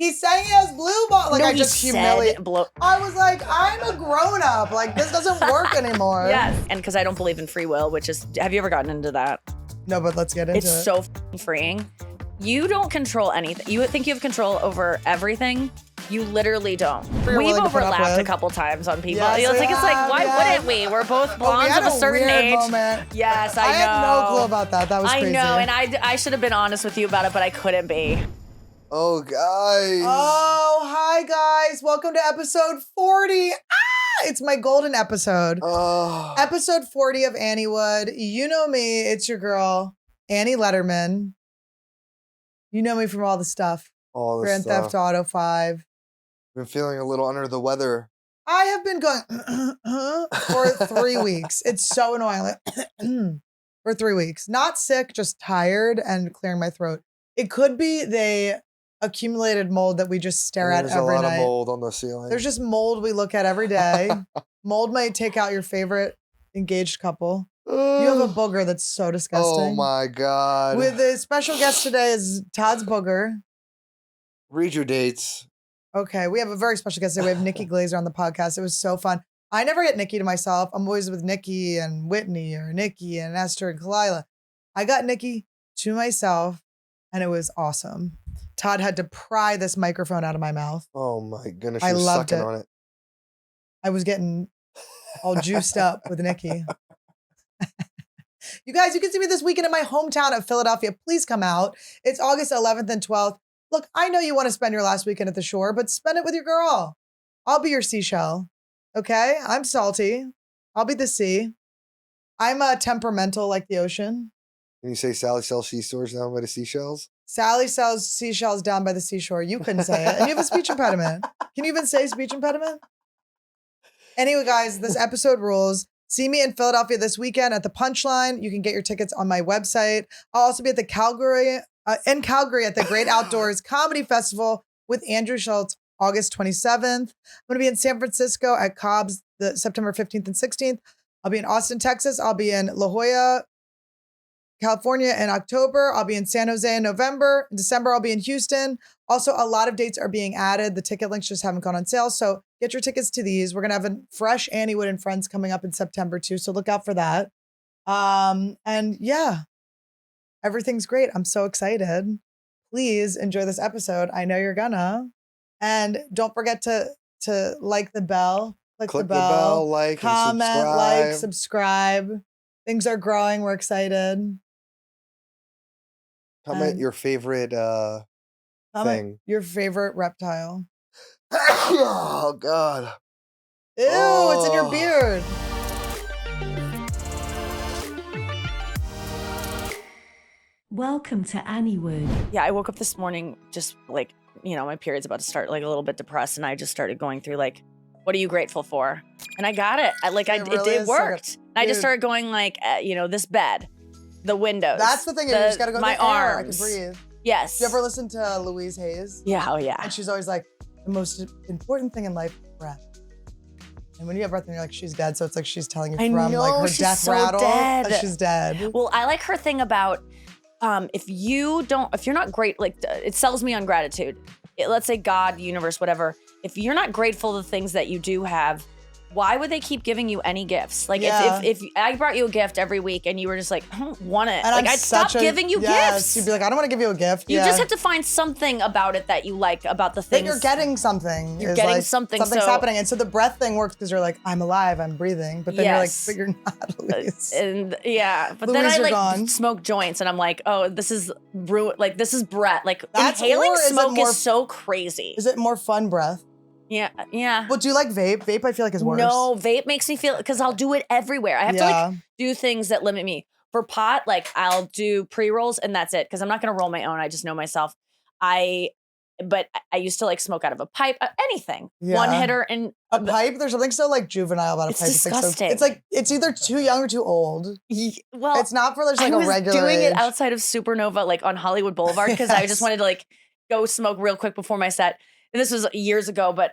He's saying he has blue balls. Like, No, I he just said humiliate. blow. I was like, I'm a grown up. Like, this doesn't work anymore. Yes. And because I don't believe in free will, which is, have you ever gotten into that? No, but let's get into it. It's so freeing. You don't control anything. You think you have control over everything. You literally don't. We've overlapped a couple times on people. Yes, It's like, why wouldn't we? We're both blondes of a certain age. Moment. Yes, I know. I had no clue about that. That was crazy. I know, and I should have been honest with you about it, but I couldn't be. Oh, guys. Oh, hi, guys. Welcome to episode 40. It's my golden episode. Oh. Episode 40 of Anniewood. You know me. It's your girl, Annie Lederman. You know me from all the stuff. All the Grand stuff. Theft Auto 5. Been feeling a little under the weather. I have been going for 3 weeks. It's so annoying. Like, for 3 weeks. Not sick, just tired and clearing my throat. It could be the accumulated mold that we just stare at every night. There's a lot of mold on the ceiling. There's just mold we look at every day. Mold might take out your favorite engaged couple. You have a booger that's so disgusting. Oh my God. With a special guest today is Todd's booger. Read your dates. Okay, we have a very special guest today. We have Nikki Glaser on the podcast. It was so fun. I never get Nikki to myself. I'm always with Nikki and Whitney or Nikki and Esther and Kalila. I got Nikki to myself and it was awesome. Todd had to pry this microphone out of my mouth. Oh my goodness. I You're loved sucking it. on it. I was getting all juiced up with Nikki. You guys, you can see me this weekend in my hometown of Philadelphia. Please come out. It's August 11th and 12th. Look, I know you want to spend your last weekend at the shore, but spend it with your girl. I'll be your seashell. Okay? I'm salty. I'll be the sea. I'm temperamental like the ocean. Can you say Sally sells seashores down by the seashells? Sally sells seashells down by the seashore. You couldn't say it. And you have a speech impediment. Can you even say speech impediment? Anyway, guys, this episode rules. See me in Philadelphia this weekend at the Punchline. You can get your tickets on my website. I'll also be at the Calgary at the Great Outdoors Comedy Festival with Andrew Schultz, August 27th. I'm going to be in San Francisco at Cobb's the September 15th and 16th. I'll be in Austin, Texas. I'll be in La Jolla, California in October. I'll be in San Jose in November. In December, I'll be in Houston. Also, a lot of dates are being added. The ticket links just haven't gone on sale. So get your tickets to these. We're going to have a fresh Anniewood and Friends coming up in September too. So look out for that. And yeah, everything's great. I'm so excited. Please enjoy this episode. I know you're gonna. And don't forget to like the bell. Click the bell, like, comment, and subscribe. like, subscribe. Things are growing. We're excited. Comment your favorite thing. Your favorite reptile. Oh, God. Ew, it's in your Oh. beard. Welcome to Anniewood. Yeah, I woke up this morning just like, my period's about to start, like a little bit depressed, and I just started going through like, what are you grateful for? And I got it. It worked. And I just started going like, this bed, the windows. That's the thing. You just gotta go. My the air. arms. I can breathe. Yes. You ever listen to Louise Hayes? Yeah. Oh yeah. And she's always like, the most important thing in life is breath. And when you have breath, and you're like, she's dead. So it's like she's telling you I from know, like her she's death so rattle. dead. That she's dead. Well, I like her thing about if you're not great, like it sells me on gratitude. Let's say God, universe, whatever. If you're not grateful for the things that you do have, why would they keep giving you any gifts? Like if I brought you a gift every week and you were just like, I don't want it. And like I'd stop giving you gifts. You'd be like, I don't want to give you a gift. You just have to find something about it that you like, about the things. That you're getting something. You're getting like, something. Something's so, happening. And so the breath thing works because you're like, I'm alive, I'm breathing. But then you're like, but you're not, Louise. And yeah, but Louise, then I you're like gone. smoke joints and I'm like, oh, this is this is breath. Like That's- inhaling or is it smoke more- is so crazy. Is it more fun breath? Yeah. Well, do you like vape? Vape, I feel like is worse. No, vape makes me feel, because I'll do it everywhere. I have to like do things that limit me. For pot, like I'll do pre-rolls and that's it, because I'm not going to roll my own. I just know myself. But I used to like smoke out of a pipe, anything. Yeah. One hitter and a pipe. There's something so like juvenile about a It's pipe. disgusting. It's like it's either too young or too old. well, It's not for just like I was a regular doing age. it outside of Supernova, like on Hollywood Boulevard, because I Yes. just wanted to like go smoke real quick before my set. And this was years ago, but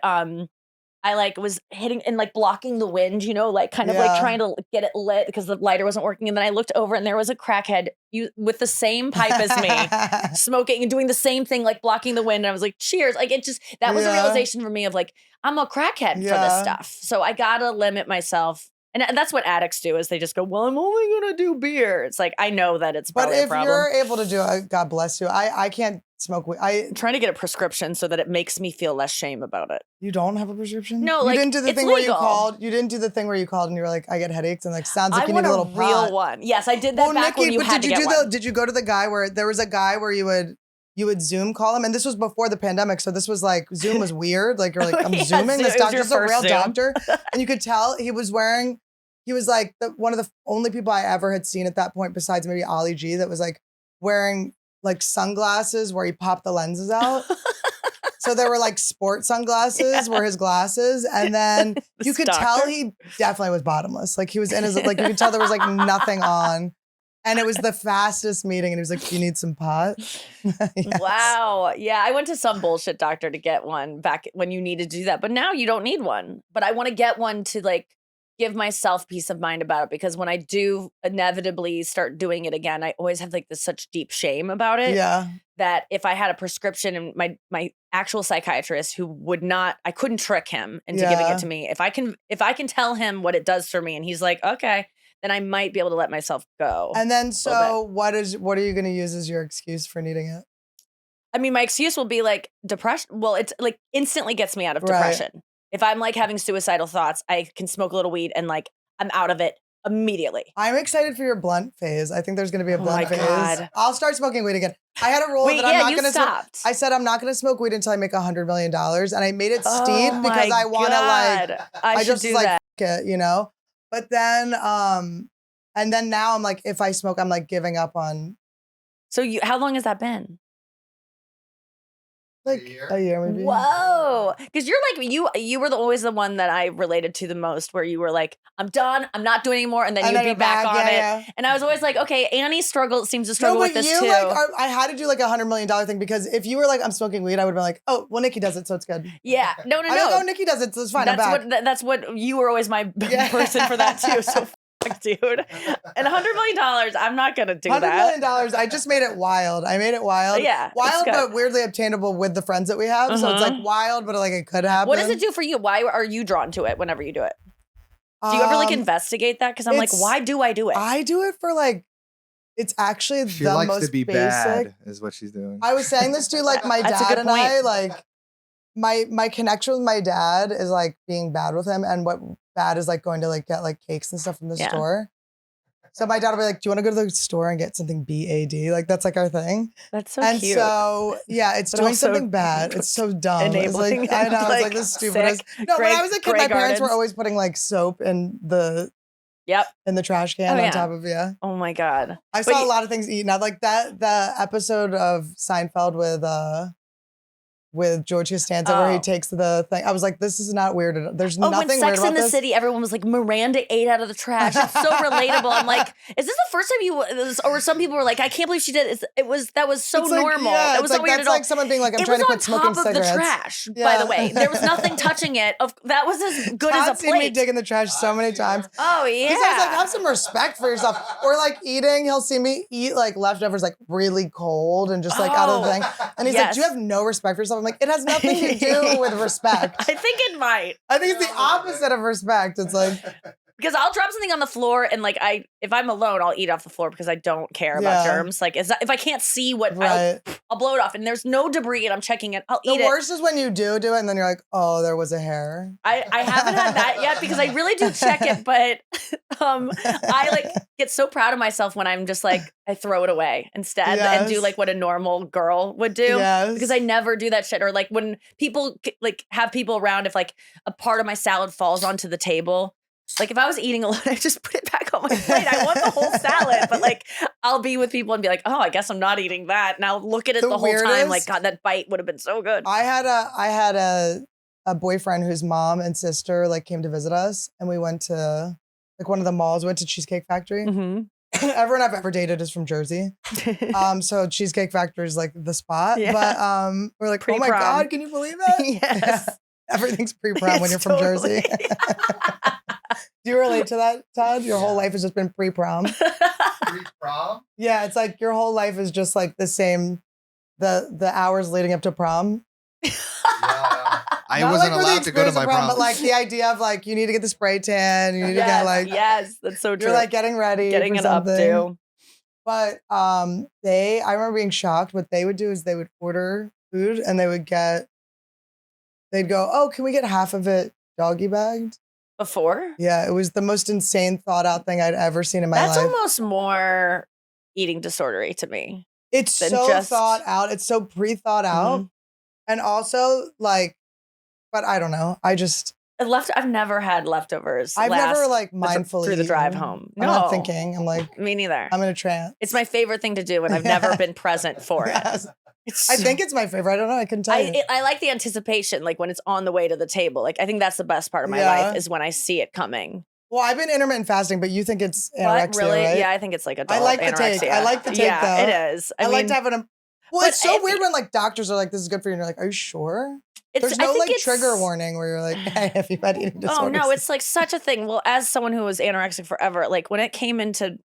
I like was hitting and like blocking the wind, like kind of like trying to get it lit because the lighter wasn't working. And then I looked over and there was a crackhead with the same pipe as me, smoking and doing the same thing, like blocking the wind. And I was like, cheers. Like that was a realization for me of like, I'm a crackhead for this stuff. So I gotta limit myself. And that's what addicts do is they just go, well, I'm only going to do beer. It's like, I know that it's probably a problem. But if you're able to do it, God bless you. I can't smoke weed. I'm trying to get a prescription so that it makes me feel less shame about it. You don't have a prescription? No, you didn't do the thing where you called. You didn't do the thing where you called and you were like, I get headaches and like sounds like you need a little pot. real one. Yes, I did that back when you had to get one. Did you go to the guy where there was a guy where you would Zoom call him? And this was before the pandemic. So this was like, Zoom was weird. Like you're like, I'm Zooming. This doctor's a real doctor. And you could tell he was like one of the only people I ever had seen at that point, besides maybe Ollie G, that was like wearing like sunglasses where he popped the lenses out. So there were like sport sunglasses were his glasses. And then you could tell he definitely was bottomless. Like he was in his, like you could tell there was like nothing on. And it was the fastest meeting. And he was like, you need some pot? Yes. Wow. Yeah. I went to some bullshit doctor to get one back when you needed to do that. But now you don't need one. But I want to get one to like give myself peace of mind about it, because when I do inevitably start doing it again, I always have like this such deep shame about it. Yeah. That if I had a prescription and my actual psychiatrist who would not, I couldn't trick him into giving it to me. If I can tell him what it does for me and he's like, okay, then I might be able to let myself go. And then so what are you going to use as your excuse for needing it? I mean, my excuse will be like depression. Well, it's like instantly gets me out of depression. If I'm like having suicidal thoughts, I can smoke a little weed and like I'm out of it immediately. I'm excited for your blunt phase. I think there's going to be a blunt phase. God. I'll start smoking weed again. I had a rule that I'm not going to smoke. I said I'm not going to smoke weed until I make $100 million, and I made it steep because I want to like. I just do like that. F it, But then, and then now I'm like, if I smoke, I'm like giving up on. So how long has that been? Like a year maybe. Whoa. Because you're like, you were always the one that I related to the most, where you were like, I'm done, I'm not doing anymore. And then you'd be back on it. Yeah. And I was always like, okay, Annie seems to struggle with this too. I had to do like $100 million thing, because if you were like, I'm smoking weed, I would have been like, oh, well, Nikki does it, so it's good. Yeah. No. Like, oh, Nikki does it, so it's fine. That's what you were always my person for that too. So dude. And $100 million, I'm not going to do that. $100 million, I just made it wild. I made it wild. Yeah. Wild, but weirdly obtainable with the friends that we have. So it's like wild, but like it could happen. What does it do for you? Why are you drawn to it whenever you do it? Do you ever like investigate that? Because I'm like, why do I do it? I do it for like, it's actually she the likes most to be basic. Bad is what she's doing. I was saying this to like my dad and I, like my connection with my dad is like being bad with him, and what bad is like going to like get like cakes and stuff from the store. So my dad will be like, do you want to go to the store and get something BAD? Like, that's like our thing. That's so cute. And so, yeah, it's doing something bad. It's so dumb. Enabling. It's like, I know, it's like the stupidest. No, when I was a kid, my parents were always putting like soap in the trash can on top of, Oh my God. I saw a lot of things eaten. I like the episode of Seinfeld with George Costanza where he takes the thing. I was like, this is not weird. There's nothing weird about this. When Sex in the City, everyone was like, Miranda ate out of the trash. It's so relatable. I'm like, is this the first time or some people were like, I can't believe she did it. That was so normal. It was so weird at all. Like someone being like, I'm trying to quit smoking cigarettes. It was on top of the trash, by the way. There was nothing touching it. That was as good as a plate. Todd's seen me dig in the trash so many times. Oh, yeah. Because I was like, have some respect for yourself. Or like eating, he'll see me eat like leftovers like really cold and just like out of the thing. And he's like, do you have no respect for yourself? I'm like, it has nothing to do with respect. I think it might. I think it's the opposite of respect. It's like, because I'll drop something on the floor and like if I'm alone, I'll eat off the floor because I don't care about germs. Like if I can't see what I'll blow it off and there's no debris and I'm checking it, I'll eat it. The worst is when you do it and then you're like, oh, there was a hair. I haven't had that yet because I really do check it, but I like get so proud of myself when I'm just like I throw it away instead and do like what a normal girl would do because I never do that shit. Or like when people like have people around, if like a part of my salad falls onto the table. Like if I was eating alone, I just put it back on my plate. I want the whole salad, but like I'll be with people and be like, oh, I guess I'm not eating that. And I'll look at it the whole time. Like, God, that bite would have been so good. I had a boyfriend whose mom and sister like came to visit us, and we went to like one of the malls. We went to Cheesecake Factory. Mm-hmm. Everyone I've ever dated is from Jersey, so Cheesecake Factory is like the spot. Yeah. But we're like, oh my God, can you believe it? Yes. Everything's pre-prom when you're from Totally. Jersey. Do you relate to that, Todd? Your whole life has just been pre-prom. Pre-prom? Yeah, it's like your whole life is just like the same. The hours leading up to prom. I Not wasn't like for the allowed to go to experience my of prom. but like the idea of like you need to get the spray tan, you need to get like yes, that's so true. you're like getting ready, getting for it something. updo. But I remember being shocked. What they would do is they would order food and they'd go, oh, can we get half of it doggy bagged? Before? Yeah, it was the most insane thought out thing I'd ever seen in my That's life. almost more eating disordery to me. It's than so just- thought out. It's so pre-thought out. And also like, but I don't know. I've never had leftovers. I've never like the- mindfully through the drive eaten. home. I'm No. not thinking. I'm like, Me neither. I'm in a trance. It's my favorite thing to do, and I've never been present for it. Yes. It's I think it's my favorite. I don't know. I couldn't tell you. I like the anticipation, like when it's on the way to the table. Like I think that's the best part of my Yeah. life is when I see it coming. Well, I've been intermittent fasting, but you think it's But anorexia, really, right? yeah, I think it's like adult I like the anorexia. take. I like the take, Yeah, though. it is. I mean, like to have an. Well, but it's so if- weird when like doctors are like, "This is good for you," and you're like, "Are you sure?" There's I no think like it's- trigger warning where you're like, "Hey, have you had eating disorders?" Oh no, it's like such a thing. Well, as someone who was anorexic forever, like when it came into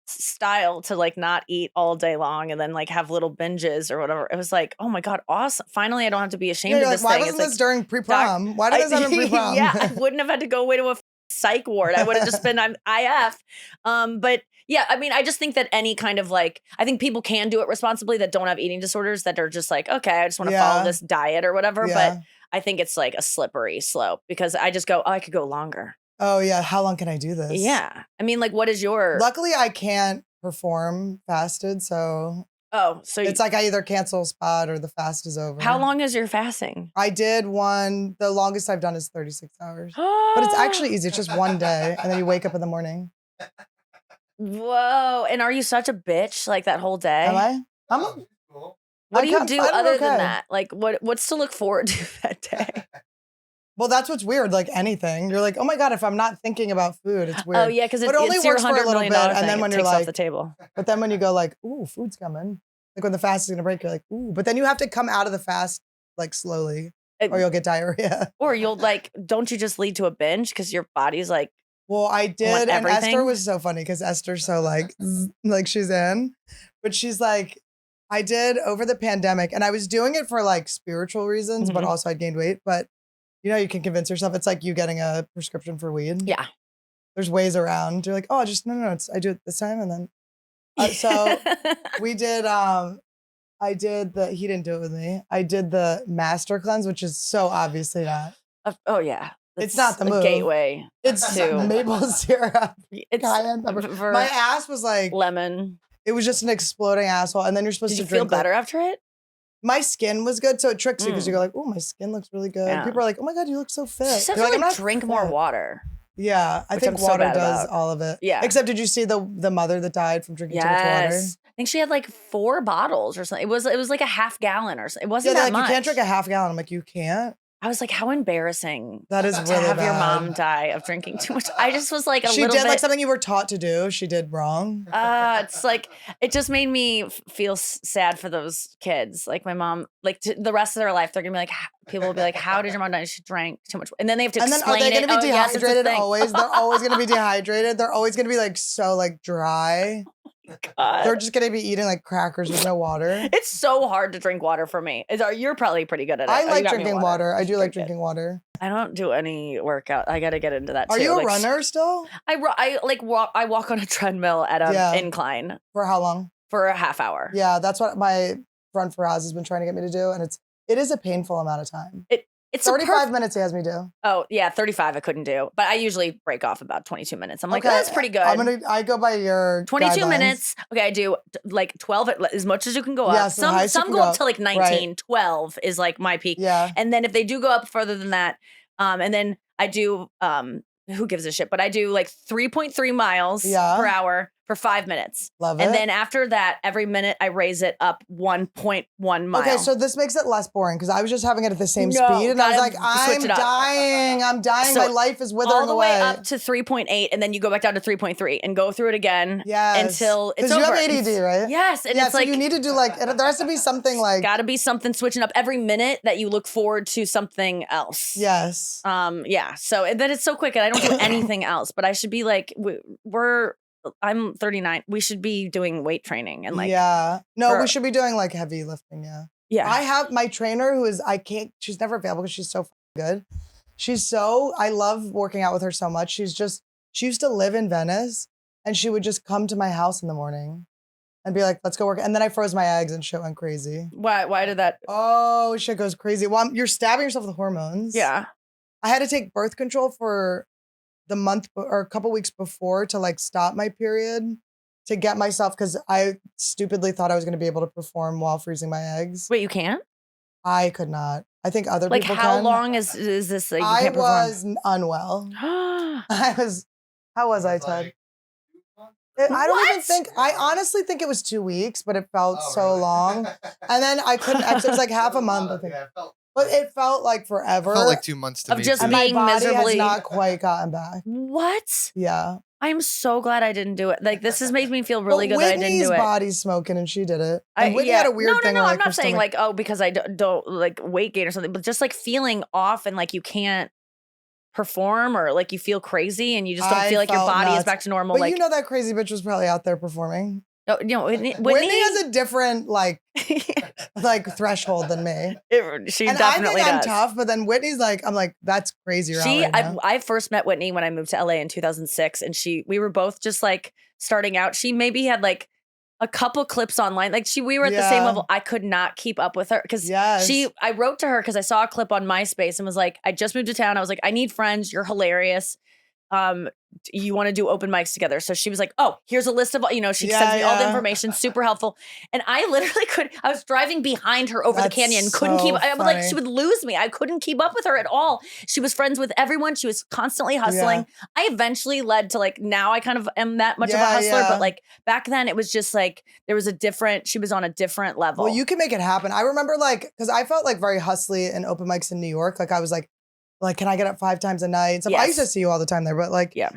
style to like not eat all day long and then like have little binges or whatever, it was like, oh my god, awesome! Finally, I don't have to be ashamed Yeah, of you're this like, why thing. wasn't this during pre-prom? Why did this happen pre-prom? Yeah, I wouldn't have had to go away to a psych ward. I would have just been IF. But yeah, I mean, I just think that any kind of like, I think people can do it responsibly that don't have eating disorders that are just like, okay, I just want to follow this diet or whatever. Yeah. But I think it's like a slippery slope because I just go, oh, I could go longer. Oh yeah, how long can I do this? Yeah. I mean, like, what is your, Luckily, I can't perform fasted, so so it's like I either cancel spot or the fast is over. how long is your fasting? I did one. The longest I've done is 36 hours, but it's actually easy. It's just one day, and then you wake up in the morning. Whoa. And are you such a bitch like that whole day? Am I? I'm a, What do you I'm do fine, I'm other okay. than that? Like what's to look forward to that day? well, that's what's weird. Like anything, you're like, oh my god, if I'm not thinking about food, it's weird. Oh yeah, because But it only it's your works for a $100 little million bit, and thing. then when it you're takes off like- the table. But then when you go like, ooh, food's coming. Like when the fast is gonna break, you're like, ooh. But then you have to come out of the fast like slowly, or you'll get diarrhea. Or you'll like, don't you just lead to a binge because your body's like, Well, I did, and everything? Esther was so funny because Esther's so like, like she's in, but she's like, I did over the pandemic, and I was doing it for like spiritual reasons, but Mhm. also I'd gained weight. But you know, you can convince yourself it's like you getting a prescription for weed. yeah. There's ways around. You're like, oh, just no, it's I do it this time, and then so we did. I did the. He didn't do it with me. I did the master cleanse, which is so obviously not. Oh yeah. It's That's not the move. gateway. It's to- maple syrup, It's cayenne pepper. for My ass was like, lemon. it was just an exploding asshole, and then you're supposed Did you to feel drink. like- better after it? my skin was good, so it tricks you because you go like, oh, my skin looks really good. Yeah. People are like, oh my god, you look so fit. You just have You're to "I'm like not drink more fit." water. Yeah, I Which think I'm so water bad does about. all of it. Yeah. Except, did you see the mother that died from drinking too much water? Yes. I think she had like 4 bottles or something. It was like a half gallon or something. It Yeah, wasn't they're that like, much. you can't drink a half gallon. I'm like, you can't. I was like, how embarrassing That is to really have your bad. mom die of drinking too much. I just was like a She little did bit. like something you were taught to do. She did wrong. It's like it just made me feel sad for those kids. Like my mom, like the rest of their life, they're gonna be like, people will be like, "How did your mom die? She drank too much," and then they have to And then are explain they going to it. be Oh, yes, it's a dehydrated thing. always? They're always going to be dehydrated. They're always going to be like so like dry. God. They're just going to be eating like crackers with no water. It's so hard to drink water for me. You're probably pretty good at it. I Oh, you like got me drinking water. I do like Drink it. drinking water. I don't do any workout. I got to get into that too. Are you a Like, runner still? I walk on a treadmill at an Yeah. incline For how long? for a half hour. Yeah, that's what my friend Faraz has been trying to get me to do, and it is a painful amount of time. It's a 35 minutes he has me do. Oh yeah, 35 I couldn't do, but I usually break off about 22 minutes. I'm like, Okay, oh, that's pretty good. I go by your 22 guidelines. minutes. Okay, I do like 12 as much as you can go up. Yeah, so the highest you Some can go go up to like 19. Right. 12 is like my peak. Yeah. And then if they do go up further than that, and then I do who gives a shit, but I do like 3.3 miles Yeah. per hour for 5 minutes. Love it. And then after that, every minute I raise it up 1.1 miles. Okay, so this makes it less boring because I was just having it at the same No, speed, and I was gotta like, I'm switch it up. dying. I'm dying. So My life is withering all the away. way up to 3.8, and then you go back down to 3.3 and go through it again Yes. until it's Because you over. have ADD, right? Yes, and yeah, it's so like you need to do like, there has to be something like, got to be something switching up every minute that you look forward to something else. yes. Yeah. So and then it's so quick, and I don't do anything else. But I should be like, I'm 39. We should be doing weight training and like, yeah. No, for- we should be doing like heavy lifting, yeah. yeah. I have my trainer who is, she's never available because she's so good. I love working out with her so much. She used to live in Venice and she would just come to my house in the morning and be like, let's go work. And then I froze my eggs and shit went crazy. Why did that? Oh, shit goes crazy. Well, you're stabbing yourself with hormones. Yeah. I had to take birth control for the month or a couple weeks before to like stop my period to get myself, because I stupidly thought I was going to be able to perform while freezing my eggs. Wait, you can't? I could not. I think other Like people how can. long is this? Like, you I can't was unwell. perform? How was I, Ted? I don't even think, I honestly think it was 2 weeks, but it felt so long. And then I couldn't, it was like half a month, I think. But it felt like forever. Felt like 2 months to Of me. just too. and my being body miserably- has not quite gotten back. What? Yeah. I'm so glad I didn't do it. Like this has made me feel really But good that I didn't Whitney's do it. body's smoking and she did it. And Whitney had a weird thing No, where, I'm like, not saying her like, oh, because I don't like weight gain or something, but just like feeling off and like you can't perform or like you feel crazy and you just don't I feel like your felt body is nuts. back to normal. But like, you know that crazy bitch was probably out there performing. Whitney Whitney has a different like threshold than me. she And definitely I think I'm does. tough, but then Whitney's like, I'm like, that's crazy. I first met Whitney when I moved to LA in 2006, and we were both just like starting out. She maybe had like a couple clips online. Like we were at the same Yeah. level. I could not keep up with her because Yes. I wrote to her because I saw a clip on MySpace and was like, I just moved to town. I was like, I need friends. You're hilarious. You want to do open mics together? So she was like, oh, here's a list of, she sends me all the information, super helpful. And I literally I was driving behind her over the That's canyon, couldn't so keep, I would like, funny. she would lose me. I couldn't keep up with her at all. She was friends with everyone. She was constantly hustling. I eventually led to like, now I kind of am that much of a hustler, but like back then it was just like, she was on a different level. Well, you can make it happen. I remember like, because I felt like very hustly in open mics in New York. Like I was like, can I get up 5 times a night? So I used to see you all the time there, but like, yeah,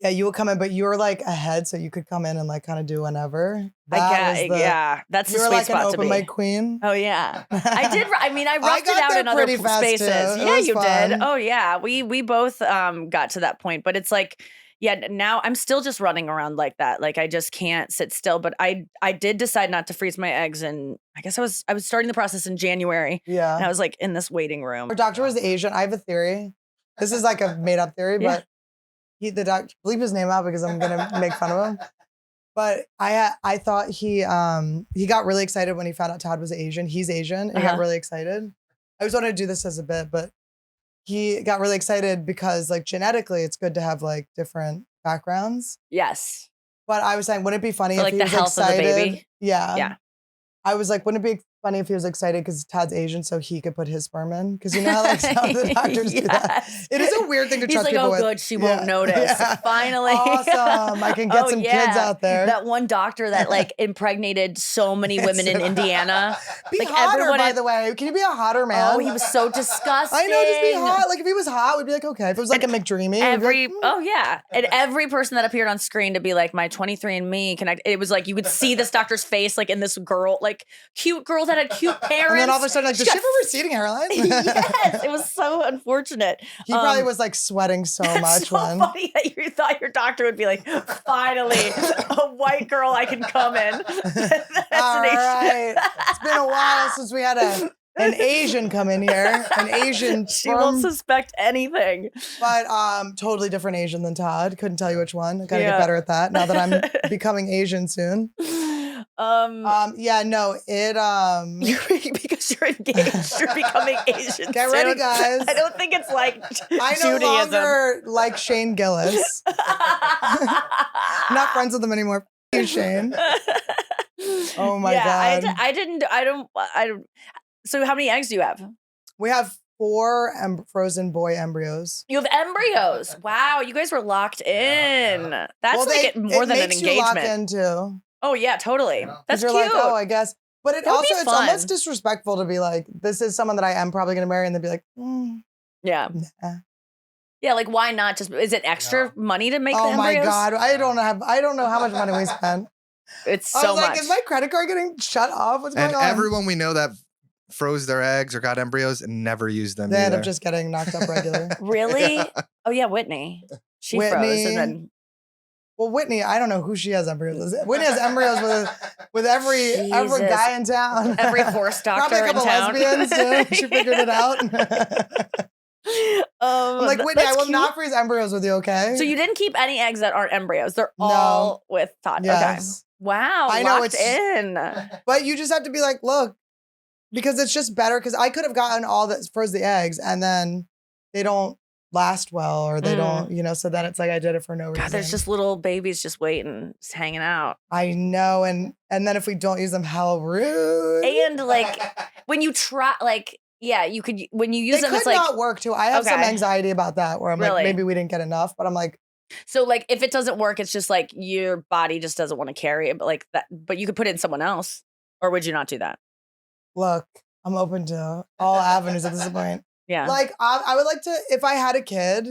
you would come in, but you were like ahead, so you could come in and like kind of do whenever. That's you the were sweet like spot an to open be. mic queen. Oh yeah, I did. I mean, I roughed got it out there in other pretty fast, spaces. too. It Yeah, was you fun. did. Oh yeah, we both got to that point, but it's like, yeah, now I'm still just running around like that. Like I just can't sit still. But I did decide not to freeze my eggs, and I guess I was starting the process in January. Yeah, and I was like in this waiting room. Our doctor was Asian. I have a theory. This is like a made up theory, but the doctor, bleep his name out because I'm gonna make fun of him. But I thought he got really excited when he found out Todd was Asian. He's Asian, and he got really excited. I always wanted to do this as a bit, but he got really excited because like genetically it's good to have like different backgrounds. Yes. But I was saying, wouldn't it be funny For, if like, he the was health of the excited? baby? Yeah. Yeah. I was like, wouldn't it be funny if he was excited because Todd's Asian so he could put his sperm in? Because you know how like some of the doctors do that. Yes. It is a weird thing to He's trust like, people oh, with. good, she won't notice. Yeah. Finally. Awesome. I can get some kids out there. That one doctor that like impregnated so many women in Indiana. Be like hotter, everyone by in- the way. Can you be a hotter man? Oh, he was so disgusting. I know, just be hot. Like if he was hot, we'd be like, okay. If it was like a McDreamy, we'd be like, Oh yeah, and every person that appeared on screen to be like my 23andMe connect. It was like you could see this doctor's face, like in this girl, like cute girl that had cute parents. and then all of a sudden, like, does She she got- have a receding hairline? Yes, it was so unfortunate. He probably was like sweating so much so when. funny that you thought your doctor would be like, finally, a white girl I can come in. That's All an Asian. right. It's been a while since we had an Asian come in here. An Asian She won't from, suspect anything. but totally different Asian than Todd. Couldn't tell you which one. I gotta Yeah. get better at that now that I'm becoming Asian soon. Yeah, no, Because you're engaged, you're becoming Asian. Get ready, soon. guys. I don't think it's like I no Judaism. longer like Shane Gillis. I'm not friends with him anymore. F you, Shane. Oh my God. I don't. So how many eggs do you have? We have 4 frozen boy embryos. You have embryos. Wow, you guys were locked in. That's Well, more than an makes you lock engagement. in too. Oh yeah, totally. Yeah. That's You're cute. like, oh, I guess. But That would be it's fun. almost disrespectful to be like, this is someone that I am probably going to marry, and then be like, Yeah. nah. Yeah, like why not just, is it extra money to make the Oh my embryos? God. I don't know how much money we spent. It's I so was like, much. is my credit card getting shut off? What's going And on? everyone we know that froze their eggs or got embryos and never used them They end either. up just getting knocked up regular. Really? Oh yeah, Whitney. She froze Whitney. and then Well, Whitney, I don't know who she has embryos with. Whitney has embryos with every Jesus. guy in town. every horse doctor Probably a couple in town. lesbians too. She figured it out. I'm like, Whitney, I that's will cute. not freeze embryos with you, okay? So you didn't keep any eggs that aren't embryos. They're all with Todd. Yes. Okay. Wow. I know locked in. But you just have to be like, look, because it's just better. Because I could have gotten all that froze the eggs, and then they don't last well, or they don't, so then it's like I did it for no reason. God, there's just little babies just waiting, just hanging out. I know, and then if we don't use them, how rude. And like when you try, like, yeah, you could, when you use It them, could it's like, not work too. I have some Okay. anxiety about that, where I'm Really? like, maybe we didn't get enough, but I'm like, so like if it doesn't work, it's just like your body just doesn't want to carry it, but like that, but you could put it in someone else, or would you not do that? look, I'm open to all avenues at this point. Yeah. Like, I would like to, if I had a kid,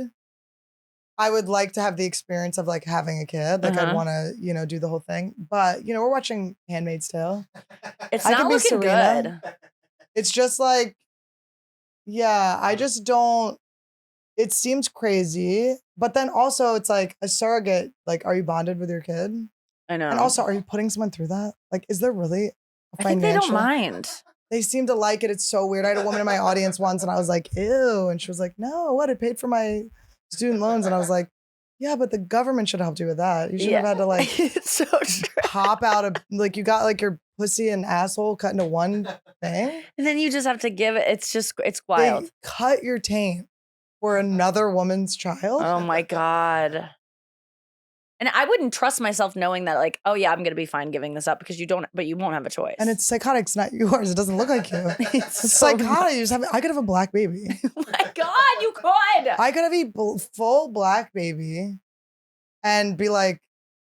I would like to have the experience of like having a kid. Like, I'd want to, do the whole thing. But, we're watching Handmaid's Tale. It's I not could be looking Serena. good. It's just like, yeah, I just don't, it seems crazy. But then also it's like a surrogate, like, are you bonded with your kid? I know. And also, are you putting someone through that? Like, is there really a I think they don't financial- mind. They seem to like it. It's so weird. I had a woman in my audience once and I was like, ew. And she was like, no, what? It paid for my student loans. And I was like, yeah, but the government should have helped you with that. You should have had to like It's so strange. pop out of, like, you got like your pussy and asshole cut into one thing. And then you just have to give it. It's just, it's wild. They cut your taint for another woman's child. Oh my God. And I wouldn't trust myself knowing that, like, oh yeah, I'm going to be fine giving this up because you won't have a choice. And it's psychotic. It's not yours. It doesn't look like you. It's It's so psychotic. You just have, I could have a black baby. oh my God, you could. I could have a full black baby and be like,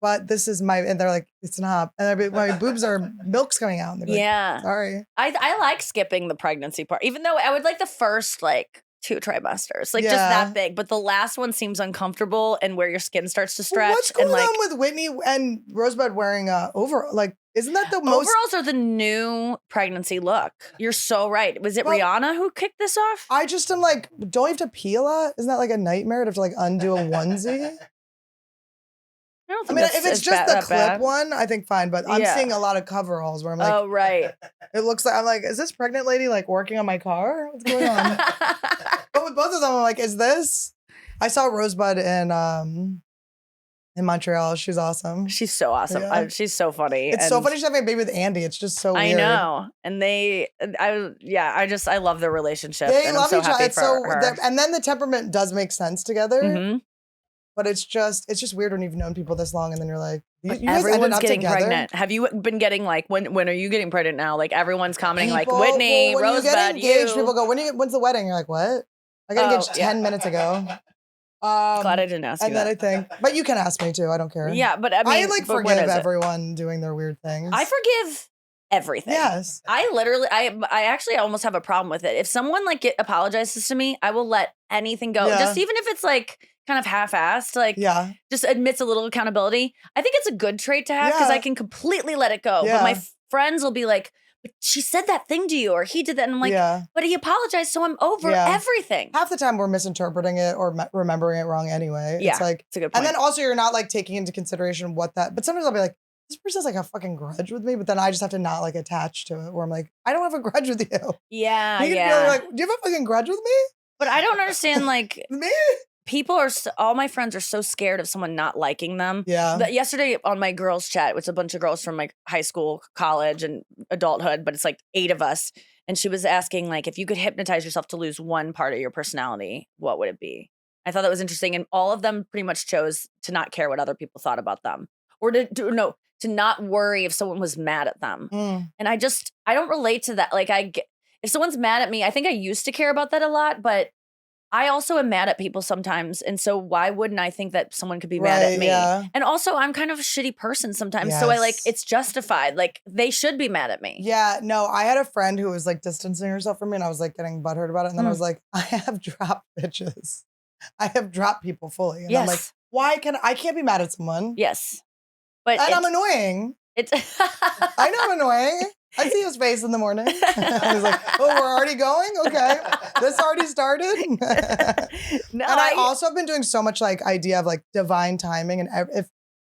but this is and they're like, it's not. And I'd be, my boobs are, milk's coming out. And they'd be Yeah. like, sorry. I like skipping the pregnancy part, even though I would like the first like 2 trimesters, like just Yeah. that big. But the last one seems uncomfortable and where your skin starts to Well, stretch. what's going and like on with Whitney and Rosebud wearing overall? Like, isn't that the most? overalls are the new pregnancy look. You're so right. Was it Well, Rihanna who kicked this off? I just am like, don't you have to pee a lot? Isn't that like a nightmare to have to like undo a onesie? I don't I think mean, that's if it's as just bad- the that clip bad. one, I think fine. But I'm Yeah. seeing a lot of coveralls where I'm like, Oh right. it looks like I'm like, is this pregnant lady like working on my car? What's going on? But with both of them, I'm like, is this? I saw Rosebud in Montreal. She's awesome. She's so awesome. Yeah. She's so funny. It's so and funny she's having a baby with Andy. It's just so I weird. know. And I love their relationship. They and love I'm so each other. happy It's for so, her. and then the temperament does make sense together. Mhm. But it's just weird when you've known people this long and then you're like, you guys ended Everyone's up getting together? pregnant. Have you been getting like when are you getting pregnant now? Like everyone's commenting People- like Whitney, well, when you get Rosebud, engaged, you. people go, when's the wedding? You're like, what? I got Oh, engaged 10 minutes ago. Glad I didn't ask you And then that. I think, but you can ask me too. I don't care. Yeah, but I mean, I like but when forgive is it? everyone doing their weird things. I forgive everything. Yes. I literally, I actually almost have a problem with it. If someone like apologizes to me, I will let anything go. Yeah. Just even if it's like kind of half-assed, like Yeah. just admits a little accountability. I think it's a good trait to have because Yeah. I can completely let it go. Yeah. But my friends will be like, but she said that thing to you or he did that. And I'm like, yeah. but he apologized, so I'm over Yeah. everything. Half the time we're misinterpreting it or remembering it wrong anyway. Yeah. It's like, It's a good point. and then also you're not like taking into consideration what that, but sometimes I'll be like, this person has like a fucking grudge with me, but then I just have to not like attach to it where I'm like, I don't have a grudge with you. yeah, You can yeah. feel like, do you have a fucking grudge with me? But I don't understand, like, With me? people are, all my friends are so scared of someone not liking them. Yeah. But yesterday on my girls chat, it was a bunch of girls from like high school, college, and adulthood, but it's like 8 of us. And she was asking, like, if you could hypnotize yourself to lose one part of your personality, what would it be? I thought that was interesting. And all of them pretty much chose to not care what other people thought about them. Or to not worry if someone was mad at them. Mm. And I don't relate to that. Like, if someone's mad at me, I think I used to care about that a lot, but I also am mad at people sometimes. And so why wouldn't I think that someone could be mad at me? Yeah. And also I'm kind of a shitty person sometimes. So I like, Yes. it's justified. Like they should be mad at me. Yeah, no, I had a friend who was like distancing herself from me and I was like getting butthurt about it. And then I was like, I have dropped bitches. I have dropped people fully. And I'm like, Yes. why I can't be mad at someone. Yes. But And I'm annoying. it's I know I'm annoying. I see his face in the morning. I was like, oh, we're already going? Okay. This already started. No, And I also have been doing so much like idea of like divine timing. And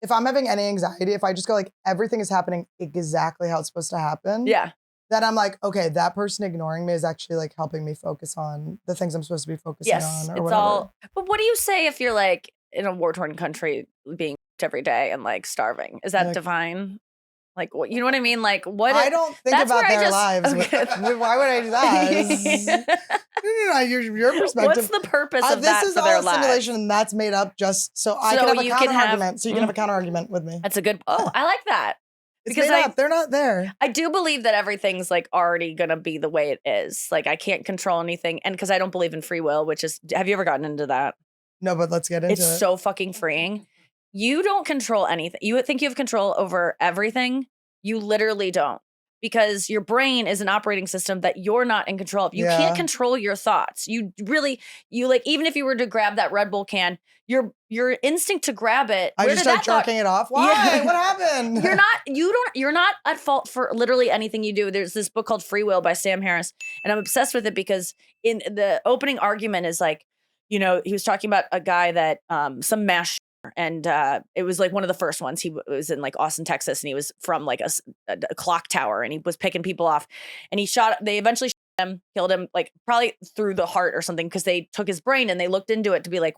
if I'm having any anxiety, if I just go like everything is happening exactly how it's supposed to happen. yeah. Then I'm like, okay, that person ignoring me is actually like helping me focus on the things I'm supposed to be focusing Yes. on or It's whatever. all, but what do you say if you're like in a war-torn country being every day and like starving? Is that Like- divine? Like, what, you know what I mean? Like, what? I don't think that's about where I their just- lives. okay. Why would I do that? No, your perspective. What's the purpose of This that is for all their a lives? simulation, and that's made up just so I So can have a you can counter have- argument. So you can have a counter argument with me. That's a good. Oh, I like that. It's because made up. They're not there. I do believe that everything's like already gonna be the way it is. Like I can't control anything, and because I don't believe in free will, which is, have you ever gotten into that? No, but let's get into It's it. so fucking freeing. You don't control anything. You think you have control over everything. You literally don't, because your brain is an operating system that you're not in control of. You Yeah. can't control your thoughts. You like, even if you were to grab that Red Bull can, your instinct to grab it. I where just did start that thought- jerking it off. Why? Yeah. What happened? You're not at fault for literally anything you do. There's this book called Free Will by Sam Harris, and I'm obsessed with it because in the opening argument is like, he was talking about a guy that some mass shooter, and it was like one of the first ones. He was in like Austin, Texas, and he was from like a clock tower, and he was picking people off, and they eventually shot him, killed him, like probably through the heart or something, because they took his brain and they looked into it to be like,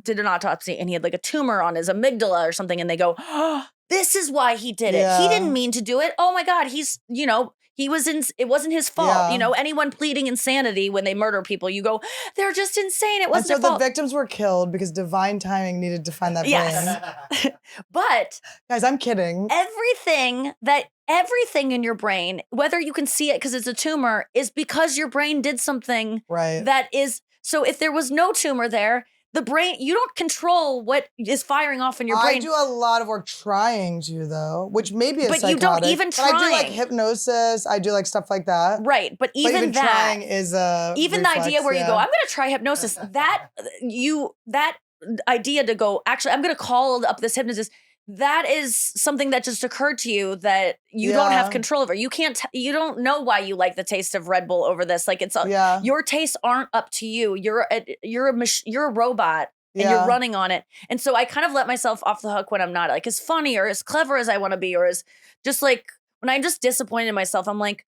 did an autopsy, and he had like a tumor on his amygdala or something, and they go, oh, this is why he did it. He Yeah. didn't mean to do it. Oh my God, it wasn't his fault. Yeah. Anyone pleading insanity when they murder people, you go, they're just insane. It And wasn't so their the fault. victims were killed because divine timing needed to find that brain. Yes. But Guys, I'm kidding. everything in your brain, whether you can see it because it's a tumor, is because your brain did something Right. that is. So if there was no tumor there, the brain, you don't control what is firing off in your brain. I do a lot of work trying to, though, which maybe is But psychotic. you don't even But I do like trying. hypnosis. I do like stuff like that. Right. But But even that. trying is a Even the idea reflex, where you yeah. go, I'm going to try hypnosis. That idea to go, actually, I'm going to call up this hypnotist. That is something that just occurred to you that you don't have Yeah. control over. You can't. You don't know why you like the taste of Red Bull over this. Like Yeah. your tastes aren't up to you. You're a robot. And Yeah. you're running on it. And so I kind of let myself off the hook when I'm not like as funny or as clever as I want to be, or as just like when I'm just disappointed in myself, I'm like,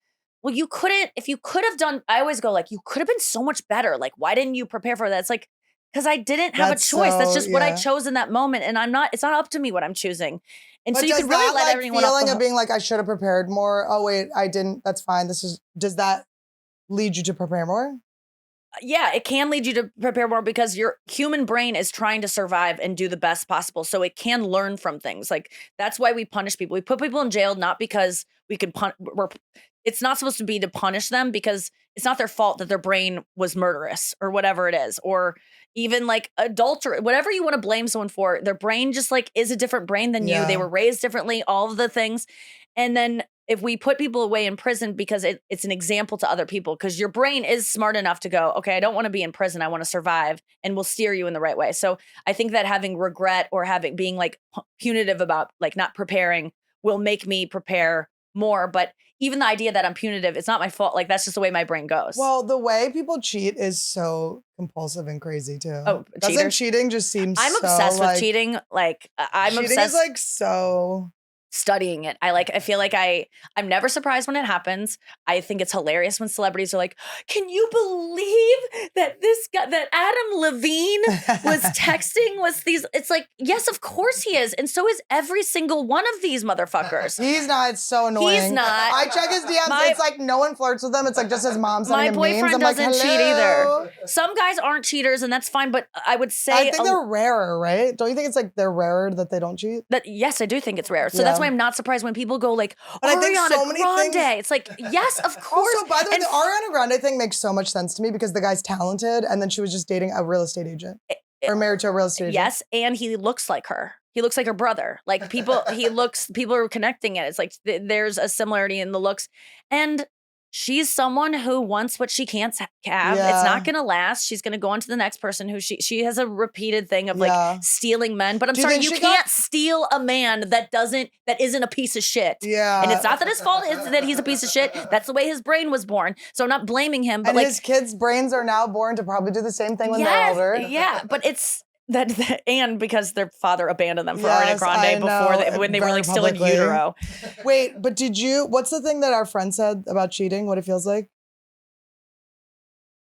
well, if you could have done, I always go like, you could have been so much better. Like, why didn't you prepare for that? It's like, because I didn't have That's a choice. That's so- just what I yeah. chose in that moment. And it's not up to me what I'm choosing. And But so you does can really that, let like, everyone off feeling the of hook. being like, I should have prepared more. Oh, wait, I didn't. That's fine. Does that lead you to prepare more? Yeah, it can lead you to prepare more because your human brain is trying to survive and do the best possible. So it can learn from things. Like that's why we punish people. We put people in jail not because we can it's not supposed to be to punish them, because it's not their fault that their brain was murderous or whatever it is, or even like adultery, whatever you want to blame someone for. Their brain just like is a different brain than you. Yeah. They were raised differently, all of the things. And then if we put people away in prison because it's an example to other people, because your brain is smart enough to go, okay, I don't want to be in prison. I want to survive, and will steer you in the right way. So I think that having regret or being like punitive about like not preparing will make me prepare more. But even the idea that I'm punitive, it's not my fault. Like that's just the way my brain goes. Well, the way people cheat is so compulsive and crazy too. Oh, Doesn't cheaters? cheating just seem I'm so, obsessed with like, cheating. Like I'm cheating obsessed. is like so. Studying it. I feel like I'm never surprised when it happens. I think it's hilarious when celebrities are like, can you believe that this guy, that Adam Levine was texting it's like, yes, of course he is. And so is every single one of these motherfuckers. He's not. It's so annoying. He's not. I check his DMs. It's like no one flirts with him. It's like just his mom sending My him memes. boyfriend I'm like, doesn't cheat hello? either. Some guys aren't cheaters, and that's fine, but I would say I think they're rarer, right? Don't you think it's like they're rarer that they don't cheat? that yes, I do think it's rare. So Yeah. that's why why I'm not surprised when people go like, But I think Ariana so many Grande. things- It's like, yes, of course. Also, by the way, And the Ariana Grande thing makes so much sense to me because the guy's talented, and then she was just dating a real estate agent or married to a real estate agent. Yes, and he looks like her. He looks like her brother. Like people are connecting it. It's like there's a similarity in the looks. And she's someone who wants what she can't have. Yeah. It's not going to last. She's going to go on to the next person who she has a repeated thing of Yeah. like stealing men. But I'm Do you sorry, think you she can't steal a man that isn't a piece of shit. Yeah. And it's not that his fault is that he's a piece of shit. That's the way his brain was born. So I'm not blaming him. But And like his kids' brains are now born to probably do the same thing when they're yes, older. yeah, but it's that and because their father abandoned them for Yes, Ariana I Grande before know, when they were very like still in publicly. utero. Wait, but what's the thing that our friend said about cheating? What it feels like?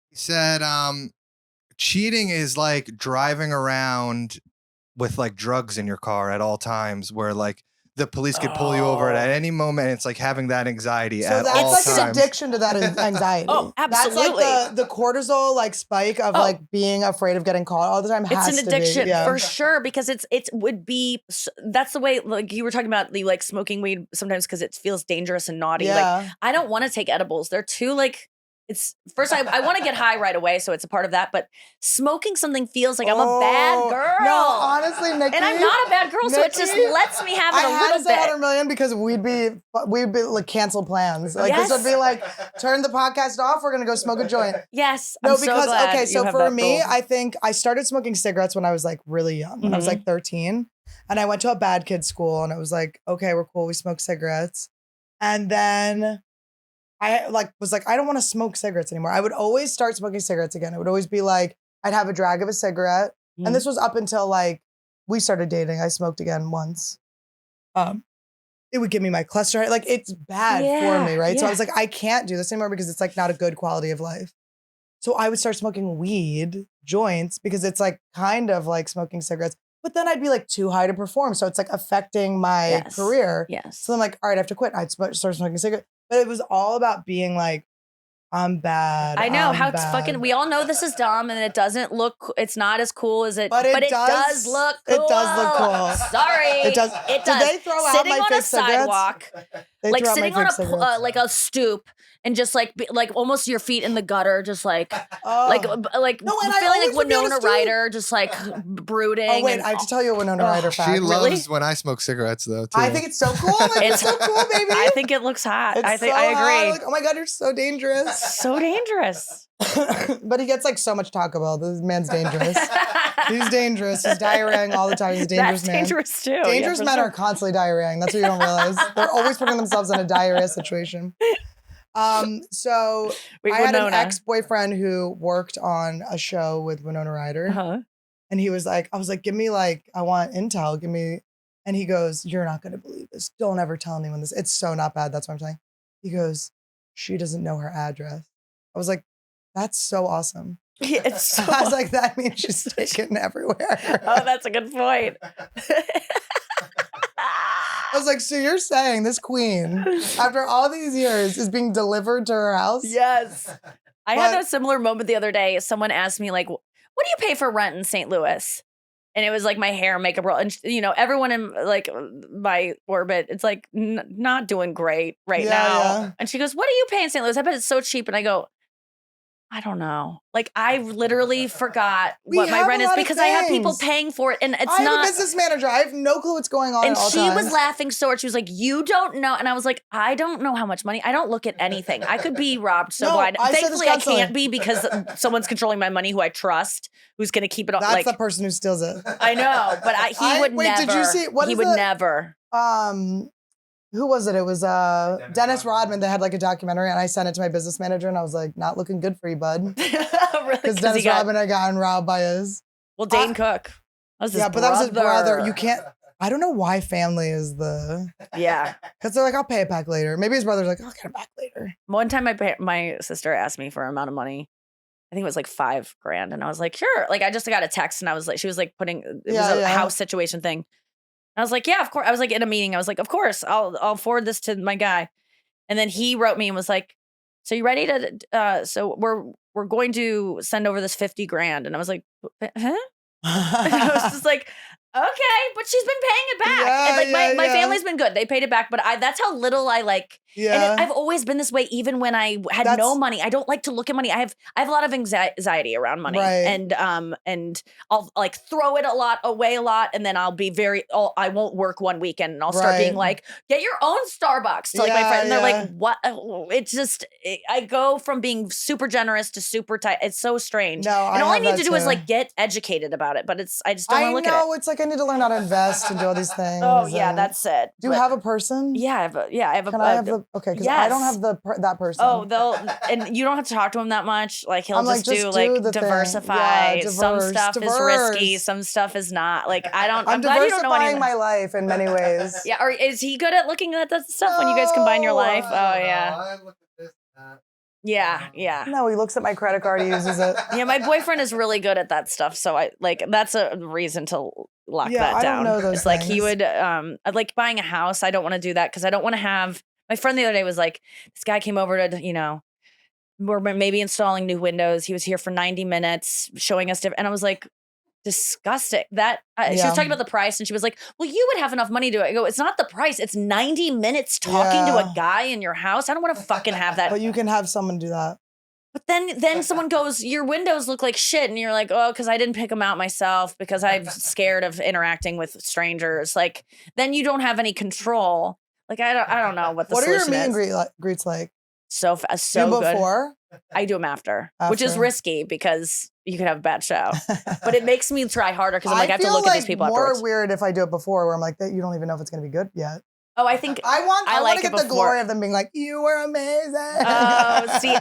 He said, cheating is like driving around with like drugs in your car at all times where like the police could pull you over at any moment. It's like having that anxiety So at that's all like times. an addiction to that anxiety. Oh, That's absolutely. like the cortisol like spike of Oh. like being afraid of getting caught all the time. It's Has an to be, addiction yeah. for sure because it would be that's the way like you were talking about the like smoking weed sometimes because it feels dangerous and naughty. Like Yeah. I don't want to take edibles. They're too like it's first I want to get high right away, so it's a part of that. But smoking something feels like I'm a bad girl. No, honestly, Nikki. and I'm not a bad girl, so it just Nikki, lets me have it I a had little to say bit. 100 million because we'd be like canceled plans. Like this would be Yes. like turn the podcast off. We're gonna go smoke a joint. Yes, No, I'm so because glad okay, you so have for that me, goal. I think I started smoking cigarettes when I was like really young, when I was Mm-hmm. like 13, and I went to a bad kid school, and it was like, okay, we're cool, we smoke cigarettes, and then I was like, I don't want to smoke cigarettes anymore. I would always start smoking cigarettes again. It would always be like I'd have a drag of a cigarette, Mhm. and this was up until like we started dating. I smoked again once. It would give me my cluster. Like it's bad for me, right? So I yeah. was like, I can't do this anymore because it's like not a good quality of life. So I would start smoking weed joints because it's like kind of like smoking cigarettes, but then I'd be like too high to perform. So it's like affecting my Yes. career. Yes. So I'm like, all right, I have to quit. I'd start smoking cigarettes. But it was all about being like, I'm bad. I know I'm how it's bad. fucking. We all know this is dumb, and it doesn't look. It's not as cool as it. But it does look. Cool. it does look cool. Sorry, It does. It Did does. they throw out sitting my on fake a sidewalk, They like threw out my sitting on fake a cigarettes. like a stoop, and just like like almost your feet in the gutter, just like Oh. like No, and I feeling always like would be on a Winona stoop. Ryder, just like brooding. Oh wait, and, I have to tell you a Winona Ryder fact. She Really? loves when I smoke cigarettes though too. I think it's so cool. Like, it's so cool, baby. I think it looks hot. It's I think so I agree. hot. Like, oh my god, you're so dangerous. So dangerous. But he gets like so much Taco Bell. This man's dangerous. He's dangerous. He's diarrheaing all the time. He's a dangerous That's man. dangerous too. Dangerous yeah, for men sure. are constantly diarrheaing. That's what you don't realize. They're always putting themselves in a diarrhea situation. So Wait, I had an Winona. ex-boyfriend who worked on a show with Winona Ryder. Uh-huh. And he was like, I was like, give me like, I want intel. Give me. And he goes, you're not going to believe this. Don't ever tell anyone this. It's so not bad. That's what I'm saying. He goes, she doesn't know her address. I was like, that's so awesome. Yeah, it's so I was like, that means she's taken everywhere. oh, that's a good point. I was like, so you're saying this queen, after all these years, is being delivered to her house? Yes. I had But- a similar moment the other day. Someone asked me, like, what do you pay for rent in St. Louis? And it was like my hair and makeup roll. And, you know, everyone in like my orbit, it's like not doing great right Yeah, now. yeah. And she goes, what do you pay in St. Louis? I bet it's so cheap. And I go, I don't know. Like, I literally forgot We what my have rent a is lot of because I have people things. paying for it. And it's I have not. a business manager. I have no clue what's going on And at all she times. was laughing so hard. She was like, you don't know. And I was like, I don't know how much money. I don't look at anything. I could be robbed so No, blind. I said this Thankfully, I constantly. can't be because someone's controlling my money who I trust, who's going to keep it all. That's Like, the person who steals it. I know, but he would wait, never. did you see- what he is would the- never. Who was it? It was Dennis Rodman. They had like a documentary, and I sent it to my business manager, and I was like, not looking good for you, bud. Really? Because 'Cause Dennis he got- Rodman had gotten robbed by his. Well, Dane Cook. That was his Yeah, but that was his brother. You can't. I don't know why family is the. Yeah. Because they're like, I'll pay it back later. Maybe his brother's like, I'll get it back later. One time my sister asked me for an amount of money. I think it was like $5,000. And I was like, sure. Like, I just got a text and I was like, she was like putting, it was Yeah, a yeah. house situation thing. I was like, yeah, of course. I was like in a meeting. I was like, of course, I'll forward this to my guy. And then he wrote me and was like, so you ready to, so we're going to send over this $50,000. And I was like, huh? And I was just like, Okay, but she's been paying it back. Yeah, and like my yeah. family's been good. They paid it back, but that's how little I like. Yeah. And I've always been this way, even when I had no money. I don't like to look at money. I have a lot of anxiety around money, Right. and I'll like throw it away a lot, and then I'll be I won't work one weekend, and I'll start being like, get your own Starbucks to like my friend, and they're like, what? It's just I go from being super generous to super tight. It's so strange. No, and all I have need that to do is too. like get educated about it, but I just don't want to look at it. It's like I need to learn how to invest and do all these things. Oh yeah, and- that's it. Do you have a person? Yeah, I have a. Can I have the? Okay, because I don't have that person. Oh, and you don't have to talk to him that much. Like he'll I'm like, just do just like do the thing. diversify. Yeah, some stuff is risky, diverse. some stuff is not. Like I'm I'm glad you don't know diversifying anything. my life in many ways. Yeah, or is he good at looking at that stuff when you guys combine your life? Oh yeah, I look at this, that. yeah. No, he looks at my credit card. He uses it. Yeah, my boyfriend is really good at that stuff. So I like that's a reason to lock Yeah, that I down. don't know those it's like he things. would I'd like buying a house. I don't want to do that because I don't want to have my friend the other day was like, this guy came over to, we're maybe installing new windows. He was here for 90 minutes showing us different. And I was like, disgusting. She was talking about the price and she was like, well, you would have enough money to I go, it's not the price. It's 90 minutes talking to a guy in your house. I don't want to fucking have that. But you can have someone do that. But then someone goes, your windows look like shit. And you're like, oh, because I didn't pick them out myself because I'm scared of interacting with strangers. Like, then you don't have any control. Like, I don't know what the What are your solution meet is. and greets like? So Do good. before? I do them after, which is After. risky because you could have a bad show. But it makes me try harder because I'm like, I have to feel look at these people more afterwards. weird if I do it before, where I'm like, you don't even know if it's gonna be good yet. Oh, I think I want like to it get the before. glory of them being like, you were amazing. Oh, see,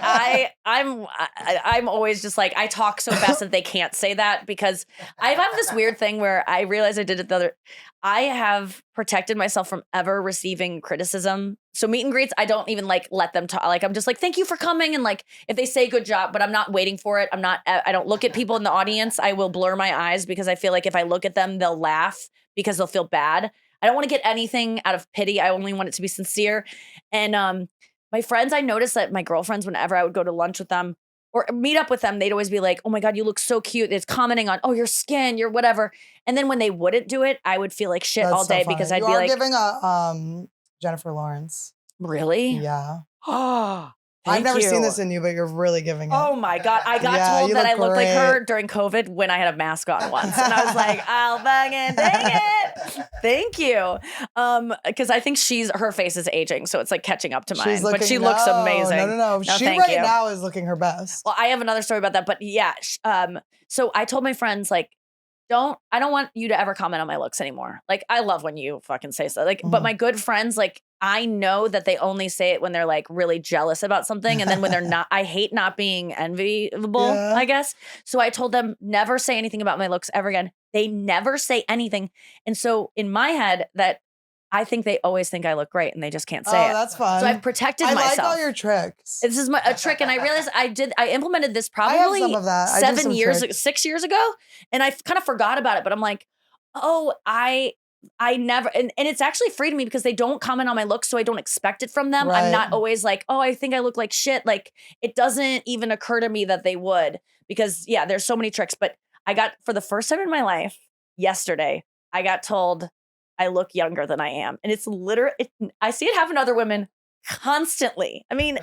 I'm always just like, I talk so fast that they can't say that because I have this weird thing where I realized I did it I have protected myself from ever receiving criticism. So meet and greets, I don't even like let them talk. Like, I'm just like, thank you for coming. And like, if they say good job, but I'm not waiting for it. I don't look at people in the audience. I will blur my eyes because I feel like if I look at them, they'll laugh because they'll feel bad. I don't want to get anything out of pity. I only want it to be sincere. And my friends, I noticed that my girlfriends, whenever I would go to lunch with them or meet up with them, they'd always be like, oh my God, you look so cute. It's commenting on, oh, your skin, your whatever. And then when they wouldn't do it, I would feel like shit all day because I'd be like, giving a Jennifer Lawrence. Really? Yeah. Oh, I've never seen this in you, but you're really giving it. Oh my God. I got Yeah, told you that I look looked like great. her during COVID when I had a mask on once. And I was like, I'll fucking dang it. Thank you. Because I think her face is aging. So it's like catching up to mine. But she looks amazing. No. She thank right you. now is looking her best. Well, I have another story about that. But yeah. So I told my friends, like, I don't want you to ever comment on my looks anymore. Like, I love when you fucking say so. Like, but my good friends, like, I know that they only say it when they're like really jealous about something. And then when they're not, I hate not being enviable, Yeah. I guess. So I told them never say anything about my looks ever again. They never say anything. And so in my head that I think they always think I look great and they just can't say it. That's fun. So I've protected I myself. like all your tricks. This is a trick. And I realized I implemented this I have probably some of that. I do some 6 years ago. And I kind of forgot about it, but I'm like, oh, I never, and it's actually freed me because they don't comment on my looks. So I don't expect it from them. Right. I'm not always like, oh, I think I look like shit. Like it doesn't even occur to me that they would because yeah, there's so many tricks, but I got for the first time in my life yesterday, I got told I look younger than I am. And it's literally, I see it happen to other women constantly. I mean,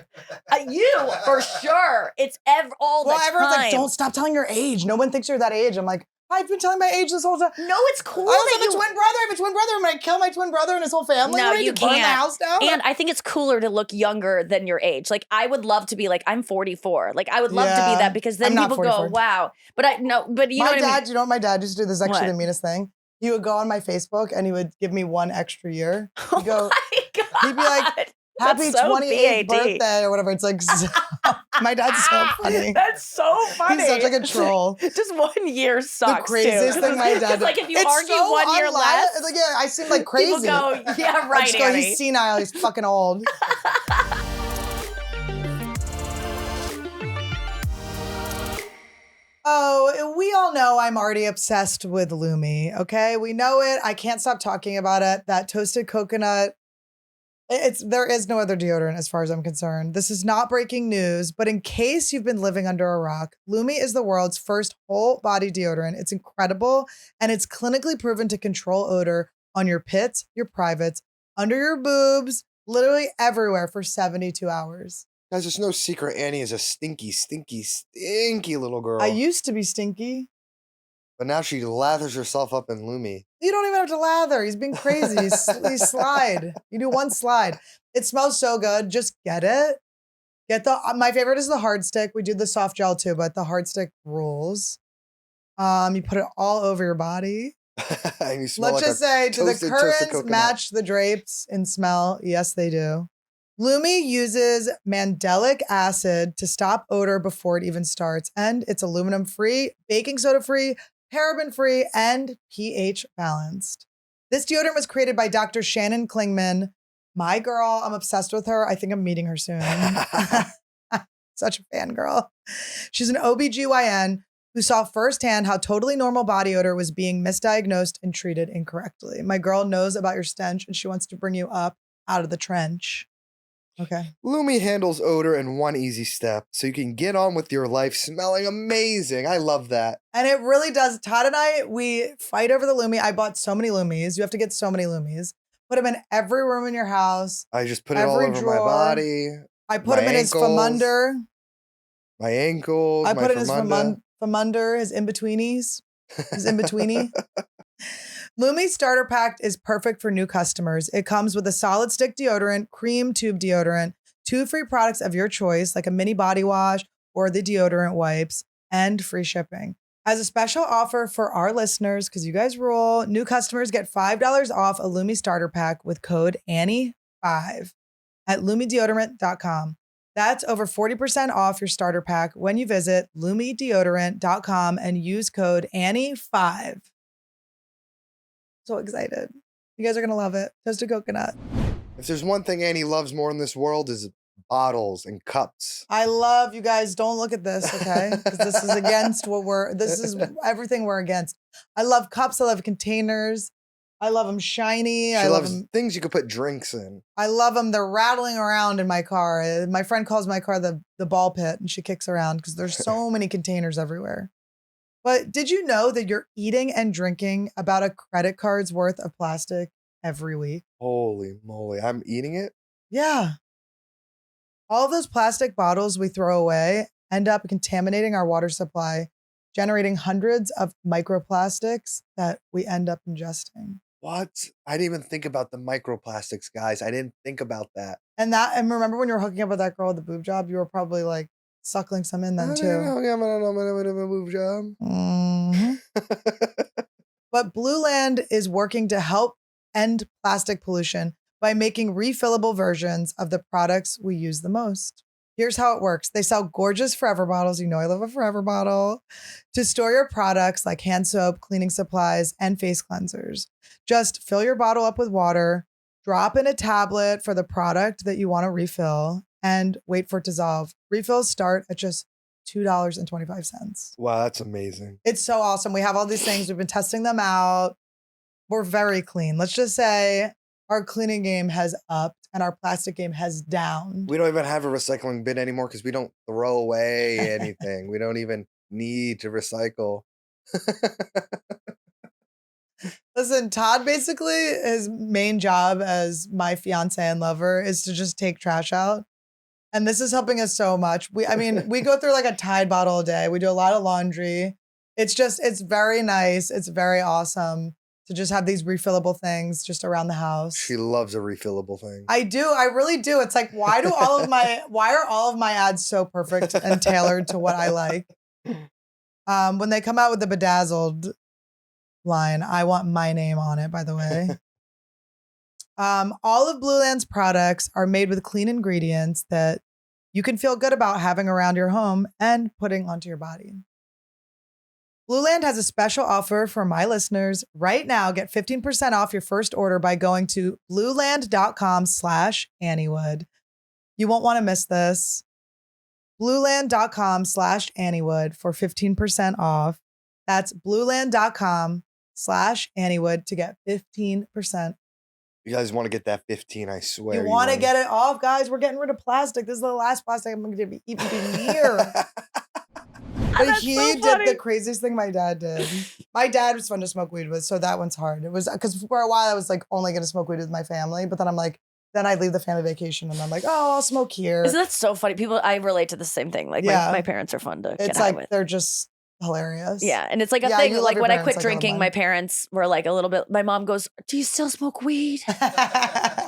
you for sure. It's all the time. Everyone's like, don't stop telling your age. No one thinks you're that age. I'm like, I've been telling my age this whole time. No, it's cool I also that have a twin brother. I have a twin brother. I'm gonna kill my twin brother and his whole family. No, What, you burn the can't. house down. And I think it's cooler to look younger than your age. Like I would love to be like I'm 44. Like I would love to be that because then I'm not people go, 44. wow. But you know my what I dad, mean? you know what my dad used to do? This is actually What? the meanest thing. He would go on my Facebook and he would give me one extra year. He'd go, My God. he'd be like, happy That's so 28th BAD. birthday or whatever. It's like, my dad's so funny. That's so funny. He's such like a troll. Just 1 year sucks. The craziest too. thing my dad did. Like if you It's argue so 1 year unla- less, It's like, yeah, I seem like crazy. people go, yeah, I right, just go, Annie. he's senile. He's fucking old. Oh, we all know I'm already obsessed with Lumi, okay? We know it. I can't stop talking about it. That toasted coconut There is no other deodorant as far as I'm concerned. This is not breaking news, but in case you've been living under a rock, Lumi is the world's first whole body deodorant. It's incredible, and it's clinically proven to control odor on your pits, your privates, under your boobs, literally everywhere for 72 hours. Guys, there's no secret Annie is a stinky, stinky, stinky little girl. I used to be stinky. But now she lathers herself up in Lumi. You don't even have to lather. He's being crazy. You slide. You do one slide. It smells so good. Just get it. My favorite is the hard stick. We do the soft gel too, but the hard stick rules. You put it all over your body. And you smell Let's like just say, do the toasted curtains coconut. match the drapes in smell? Yes, they do. Lumi uses mandelic acid to stop odor before it even starts. And it's aluminum-free, baking soda-free, paraben-free, and pH balanced. This deodorant was created by Dr. Shannon Klingman. My girl, I'm obsessed with her. I think I'm meeting her soon. Such a fangirl. She's an OBGYN who saw firsthand how totally normal body odor was being misdiagnosed and treated incorrectly. My girl knows about your stench and she wants to bring you up out of the trench. Okay. Lumi handles odor in one easy step, so you can get on with your life smelling amazing. I love that. And it really does. Todd and I, we fight over the Lumi. I bought so many Lumis. You have to get so many Lumis. Put them in every room in your house. I just put it all Every over drawer. my body, I put My him in his ankles, femunder. my ankles, I my put in his femunda. femunder, his in-betweenies, his in-betweenie. Lumi Starter Pack is perfect for new customers. It comes with a solid stick deodorant, cream tube deodorant, 2 free products of your choice, like a mini body wash or the deodorant wipes, and free shipping. As a special offer for our listeners, because you guys rule, new customers get $5 off a Lumi Starter Pack with code Annie5 at lumideodorant.com. That's over 40% off your starter pack when you visit lumideodorant.com and use code Annie5. So excited. You guys are going to love it. Toasted coconut. If there's one thing Annie loves more in this world is bottles and cups. I love you guys. Don't look at this, okay? Because this is against this is everything we're against. I love cups. I love containers. I love them shiny. She I love loves them. things you could put drinks in. I love them. They're rattling around in my car. My friend calls my car the ball pit, and she kicks around because there's so many containers everywhere. But did you know that you're eating and drinking about a credit card's worth of plastic every week? Holy moly. I'm eating it? Yeah. All of those plastic bottles we throw away end up contaminating our water supply, generating hundreds of microplastics that we end up ingesting. What? I didn't even think about the microplastics, guys. I didn't think about that. And remember when you were hooking up with that girl with the boob job, you were probably like suckling some in then too. Move job. Mhm. But Blue Land is working to help end plastic pollution by making refillable versions of the products we use the most. Here's how it works. They sell gorgeous forever bottles. You know I love a forever bottle. To store your products like hand soap, cleaning supplies, and face cleansers. Just fill your bottle up with water, drop in a tablet for the product that you want to refill, and wait for it to dissolve. Refills start at just $2.25. Wow, that's amazing. It's so awesome. We have all these things. We've been testing them out. We're very clean. Let's just say our cleaning game has upped and our plastic game has downed. We don't even have a recycling bin anymore because we don't throw away anything. We don't even need to recycle. Listen, Todd basically, his main job as my fiance and lover is to just take trash out. And this is helping us so much. We go through like a Tide bottle a day. We do a lot of laundry. It's very nice. It's very awesome to just have these refillable things just around the house. She loves a refillable thing. I do. I really do. It's like, why are all of my ads so perfect and tailored to what I like? When they come out with the bedazzled line, I want my name on it, by the way. All of Blue Land's products are made with clean ingredients that you can feel good about having around your home and putting onto your body. Blue Land has a special offer for my listeners. Right now, get 15% off your first order by going to blueland.com/Anniewood. You won't want to miss this. blueland.com/Anniewood for 15% off. That's blueland.com/Anniewood to get 15% You guys want to get that 15, I swear. You want to get it off, guys? We're getting rid of plastic. This is the last plastic I'm going to be even near. But That's he so did funny. the craziest thing my dad did. My dad was fun to smoke weed with, so that one's hard. It was because for a while I was like only gonna smoke weed with my family, but then I'm like, then I leave the family vacation and I'm like, oh, I'll smoke here. Isn't that so funny? People, I relate to the same thing. Like Yeah. my parents are fun to It's get high like with. they're just hilarious. Yeah, and it's like a Yeah, thing. you love Like your when I parents quit like I love drinking, my mine. parents were like a little bit. My mom goes, "Do you still smoke weed?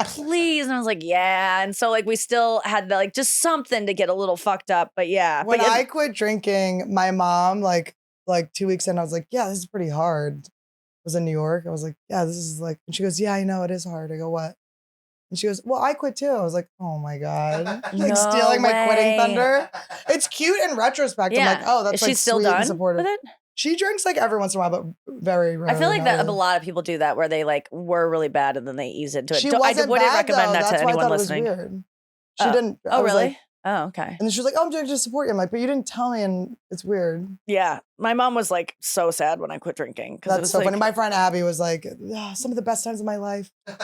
Please." And I was like, "Yeah." And so like we still had like just something to get a little fucked up. But yeah, When but I quit drinking, my mom like 2 weeks in, I was like, yeah, this is pretty hard. I was in New York. I was like, yeah, this is like, and she goes, yeah, I know it is hard. I go, what? And she goes, well, I quit too. I was like, oh my God. Like No stealing my quitting way. thunder. It's cute in retrospect. yeah. I'm like, oh, that's Is like she still sweet and done supportive. with it? She drinks like every once in a while, but very rarely. I feel like that a not really. lot of people do that where they like were really bad and then they ease into it. She I wasn't wouldn't bad, recommend though. that That's to why I anyone thought listening. It was weird. She Oh. didn't. I Oh, was really? like- Oh, okay. and then she was like, oh, I'm doing it to support you. I'm like, but you didn't tell me, and it's weird. Yeah, my mom was like so sad when I quit drinking because it That's was so like, funny. My friend Abby was like, "Ah, some of the best times of my life. some of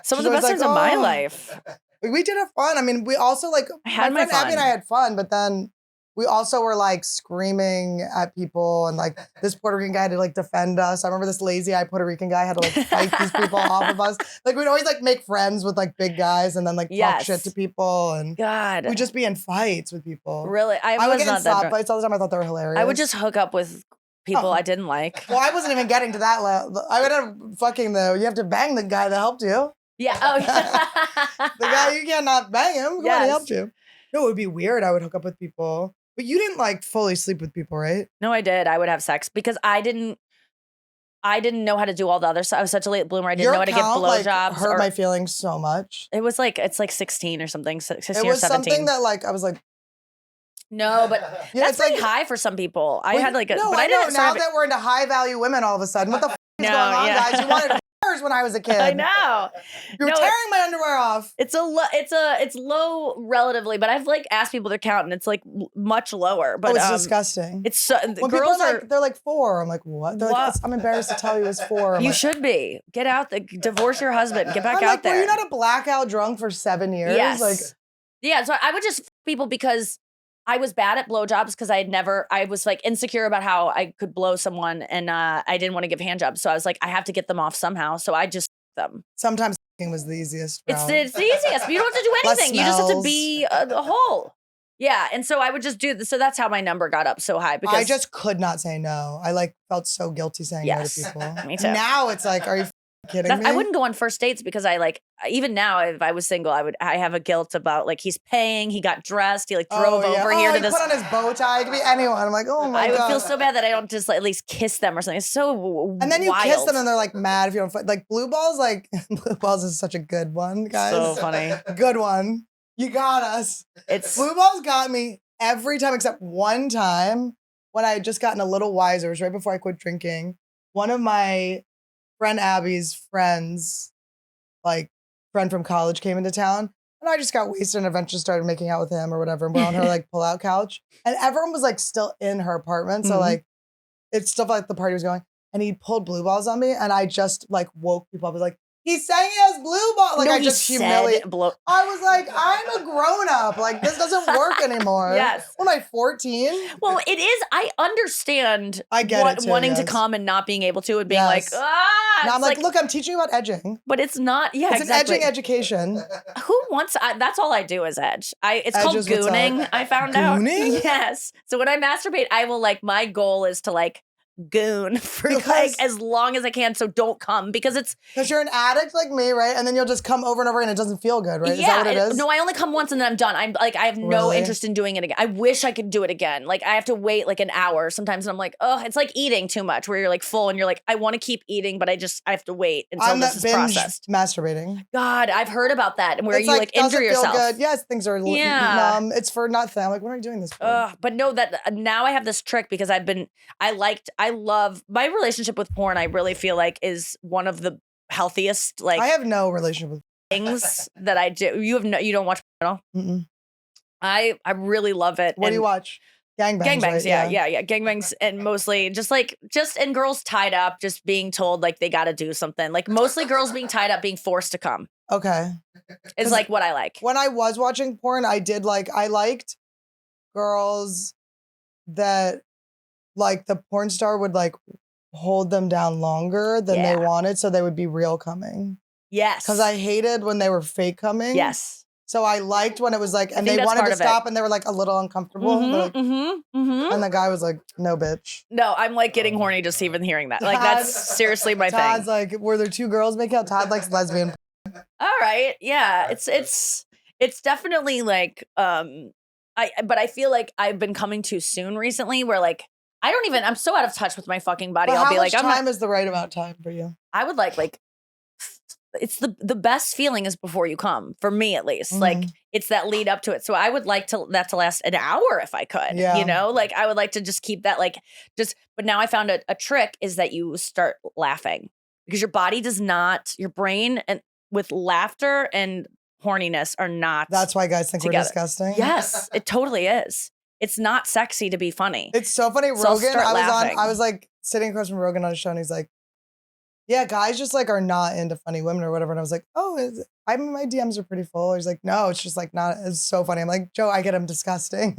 she's the always best like, times of my "Oh." life. We did have fun. I mean, we also like, I had my friend Abby and fun. I had fun, but then we also were like screaming at people, and like this Puerto Rican guy had to like defend us. I remember this lazy-eyed Puerto Rican guy had to like fight these people off of us. Like we'd always like make friends with like big guys and then like talk Yes. shit to people, and God, we'd just be in fights with people. really, I I would was get in not that slap drunk. fights all the time. I thought they were hilarious. I would just hook up with people Oh. I didn't like. Well, I wasn't even getting to that level. I would have fucking you have to bang the guy that helped you. Yeah. Oh, yeah. The guy, you cannot bang him. Come on, Yes. he helped you. No, it would be weird. I would hook up with people. But you didn't like fully sleep with people, right? No, I did. I would have sex because I didn't know how to do all the other stuff. I was such a late bloomer. I didn't know how to give like, blowjobs. hurt my feelings so much. It was like it's like 16 or something, 16 It or was 17. something that like I was like, No, but yeah, that's it's pretty like high for some people. I wait, had like a no, but I know didn't now start that we're into high value women all of a sudden. What the f is No, going on, yeah. guys? You wanted f***ers when I was a kid. I know. You were No, tearing my underwear off. It's low relatively, but I've like asked people to count and it's like much lower. But Oh, it's disgusting. it's so, When people girls are are. like, they're like 4. I'm like, what? They're like, What? I'm embarrassed to tell you it's 4. I'm You like, should be. Get out. Divorce your husband. Get back I'm out like, there. were you not a blackout drunk for 7 years? Yes. Like, yeah. So I would just f people because I was bad at blowjobs because I was like insecure about how I could blow someone and I didn't want to give handjobs. So I was like, I have to get them off somehow. So I just them. sometimes f***ing was the easiest. It's route. the easiest. But you don't have to do Less anything. You just have to smells. be a whole. Yeah. And so I would just do this. So that's how my number got up so high because I just could not say no. I like felt so guilty saying Yes. no to people. Me too. Now it's like, are you kidding me? I wouldn't go on first dates because I like even now if I was single I have a guilt about like he's paying, he got dressed, he like drove over here to he this. put on his bow tie. It could be anyone. I'm like, oh my I would god. feel so bad that I don't just like, at least kiss them or something. It's so And then you wild. kiss them and they're like mad if you don't fight. Like blue balls, like blue balls is such a good one, guys. so funny. Good one. You got us. It's Blue balls got me every time except one time when I had just gotten a little wiser. It was right before I quit drinking. One of my friend Abby's friends, like friend from college, came into town. And I just got wasted and eventually started making out with him or whatever. And we're on her like pull-out couch. And everyone was like still in her apartment. So Mhm. like it's stuff like the party was going. And he pulled blue balls on me. And I just like woke people up. I was like, he's saying he has blue balls. Like no, I he just said humiliated. blow. I was like, I'm a grown up. Like this doesn't work anymore. Yes. What am I, 14? Well, it is. I understand. I get it too, wanting to yes. come and not being able to, and being like, Yes. ah. Now I'm it's like, look, I'm teaching you about edging. but it's not. Yeah, It's exactly. an edging education. Who wants? That's all I do is edge. It's Edge called is what's up. gooning. I found out. Gooning? Yes. So when I masturbate, I will like. My goal is to like goon for like Because- as long as I can. So don't come because it's Because you're an addict like me, right? And then you'll just come over and over and it doesn't feel good, right? Is that what it is? No, I only come once and then I'm done. I'm like I have no Really? interest in doing it again. I wish I could do it again. Like I have to wait like an hour sometimes, and I'm like, oh, it's like eating too much, where you're like full and you're like, I want to keep eating, but I have to wait until I'm this that is binge processed. masturbating. God, I've heard about that, and where It's you like doesn't injure feel yourself. Good. Yes, things are Yeah. numb. It's for nothing. I'm like, what are you doing this for? But no, that now I have this trick because I love my relationship with porn. I really feel like is one of the healthiest like I have no relationship with. things that I do. You don't watch porn at all? Mm-mm. I really love it. What do and you watch? Gangbangs. Gangbangs, right? yeah. Gangbangs, and mostly and girls tied up, just being told like they got to do something. Like mostly girls being tied up, being forced to come Okay. is like what I like. When I was watching porn, I liked girls that like the porn star would like hold them down longer than they wanted, so they would be real coming. Yes. Because I hated when they were fake coming. Yes. So I liked when it was like, and they wanted to stop and they were like a little uncomfortable. And the guy was like, no, bitch. No, I'm like getting horny just even hearing that. Like that's seriously my Todd's thing. like, were there two girls making out? Todd likes lesbian. All right. Yeah. It's definitely like, but I feel like I've been coming too soon recently where like, I'm so out of touch with my fucking body. But I'll how be much like, time is the right amount of time for you? I would like it's the best feeling is before you come, for me at least. Like it's that lead up to it. So I would like that to last an hour if I could. Yeah. You know, like I would like to just keep that but now I found a trick is that you start laughing because your body does not, your brain and with laughter and horniness are not. That's why guys think together. we're disgusting. Yes, it totally is. It's not sexy to be funny. It's so funny. So Rogan, laughing. I was like sitting across from Rogan on a show and he's like, yeah, guys just like are not into funny women or whatever. And I was like, I mean, my DMs are pretty full. He's like, no, it's just like not, it's so funny. I'm like, Joe, I get him disgusting.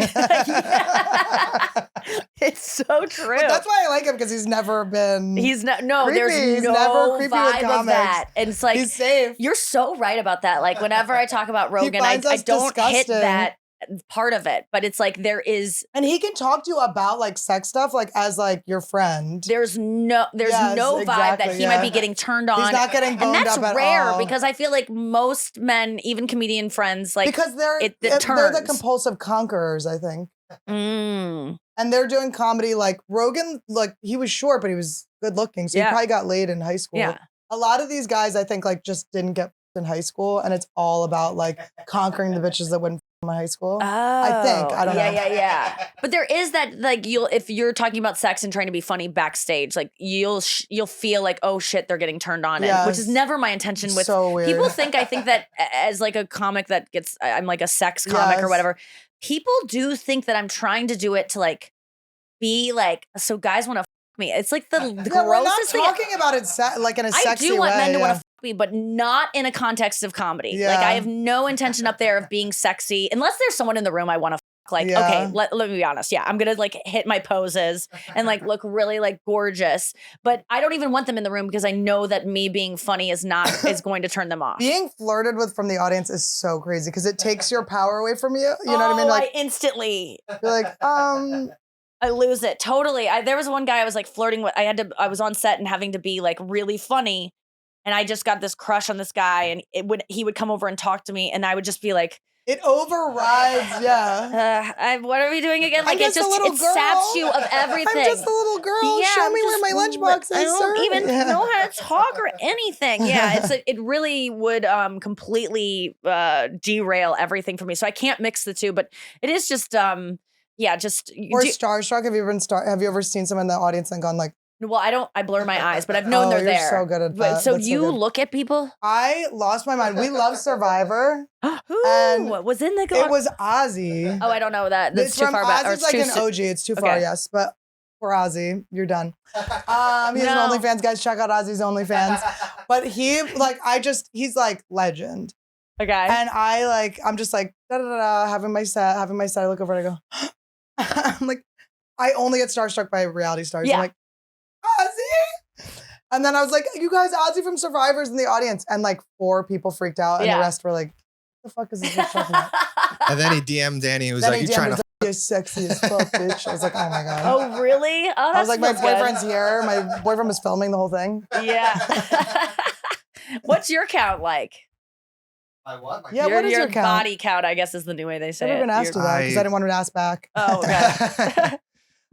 It's so true. But that's why I like him because he's never been. There's creepy. no He's never creepy with vibe of comics. that. And it's like, He's safe. you're so right about that. Like whenever I talk about Rogan, I finds us don't hit disgusting. that part of it, but it's like there is, And he can talk to you about like sex stuff, like as like your friend. there's no Yes, vibe that exactly, he might be getting turned on. He's not getting boned and that's up at rare all. because I feel like most men, even comedian friends, like because they're it they're the turns. compulsive conquerors, I think. Mm. And they're doing comedy like Rogan, like he was short, but he was good looking. So he probably got laid in high school. Yeah. A lot of these guys, I think, like just didn't get in high school. And it's all about like conquering the bitches that wouldn't in high school. I think. I don't know. Yeah. But there is that like if you're talking about sex and trying to be funny backstage, like you'll feel like, oh shit, they're getting turned on, which is never my intention. With so weird. People think I think that as like a comic that gets, I'm like a sex comic or whatever. People do think that I'm trying to do it to like be like, so guys want to fuck me. It's like the grossest we're not thing. talking about it like in a sexy way. I do want men to want to fuck me, but not in a context of comedy. Yeah. Like I have no intention up there of being sexy unless there's someone in the room I want to fuck. Like, okay, let me be honest. Yeah, I'm gonna like hit my poses and like look really like gorgeous, but I don't even want them in the room because I know that me being funny is going to turn them off. Being flirted with from the audience is so crazy because it takes your power away from you. You know what I mean? Like I instantly. You're like, I lose it totally. There was one guy I was like flirting with. I was on set and having to be like really funny, and I just got this crush on this guy, and he would come over and talk to me, and I would just be like, it overrides, what are we doing again? Like it saps you of everything. I'm just a little girl. Yeah, show me where my lunchbox is. I don't sir. even know how to talk or anything. Yeah, it really would completely derail everything for me. So I can't mix the two, but it is just starstruck. Have you ever seen someone in the audience and gone like? Well, I blur my eyes, but I've known they're there. So good at that. So you look at people? I lost my mind. We love Survivor. Who and was in the? It was Ozzy. Oh, I don't know that. That's too far back. Ozzy's like an OG. It's too far, yes. But for Ozzy, you're done. He has an OnlyFans, guys. Check out Ozzy's OnlyFans. But he's like legend. Okay. And I'm just like having my set. I look over and I go. I'm like, I only get starstruck by reality stars. Yeah. I'm like, Ozzy. And then I was like, you guys, Ozzy from Survivor's in the audience. And like 4 people freaked out. And the rest were like, what the fuck is this bitch talking about? And then he DM'd Danny. He was like, you trying to you're sexy as fuck, bitch. I was like, oh my God. Oh, really? Oh, I was like, my boyfriend's here. My boyfriend was filming the whole thing. Yeah. What's your count like? My what? Yeah, what is your count? Body count, I guess, is the new way they say I've never it. been asked you that because I didn't want to ask back. Oh, okay.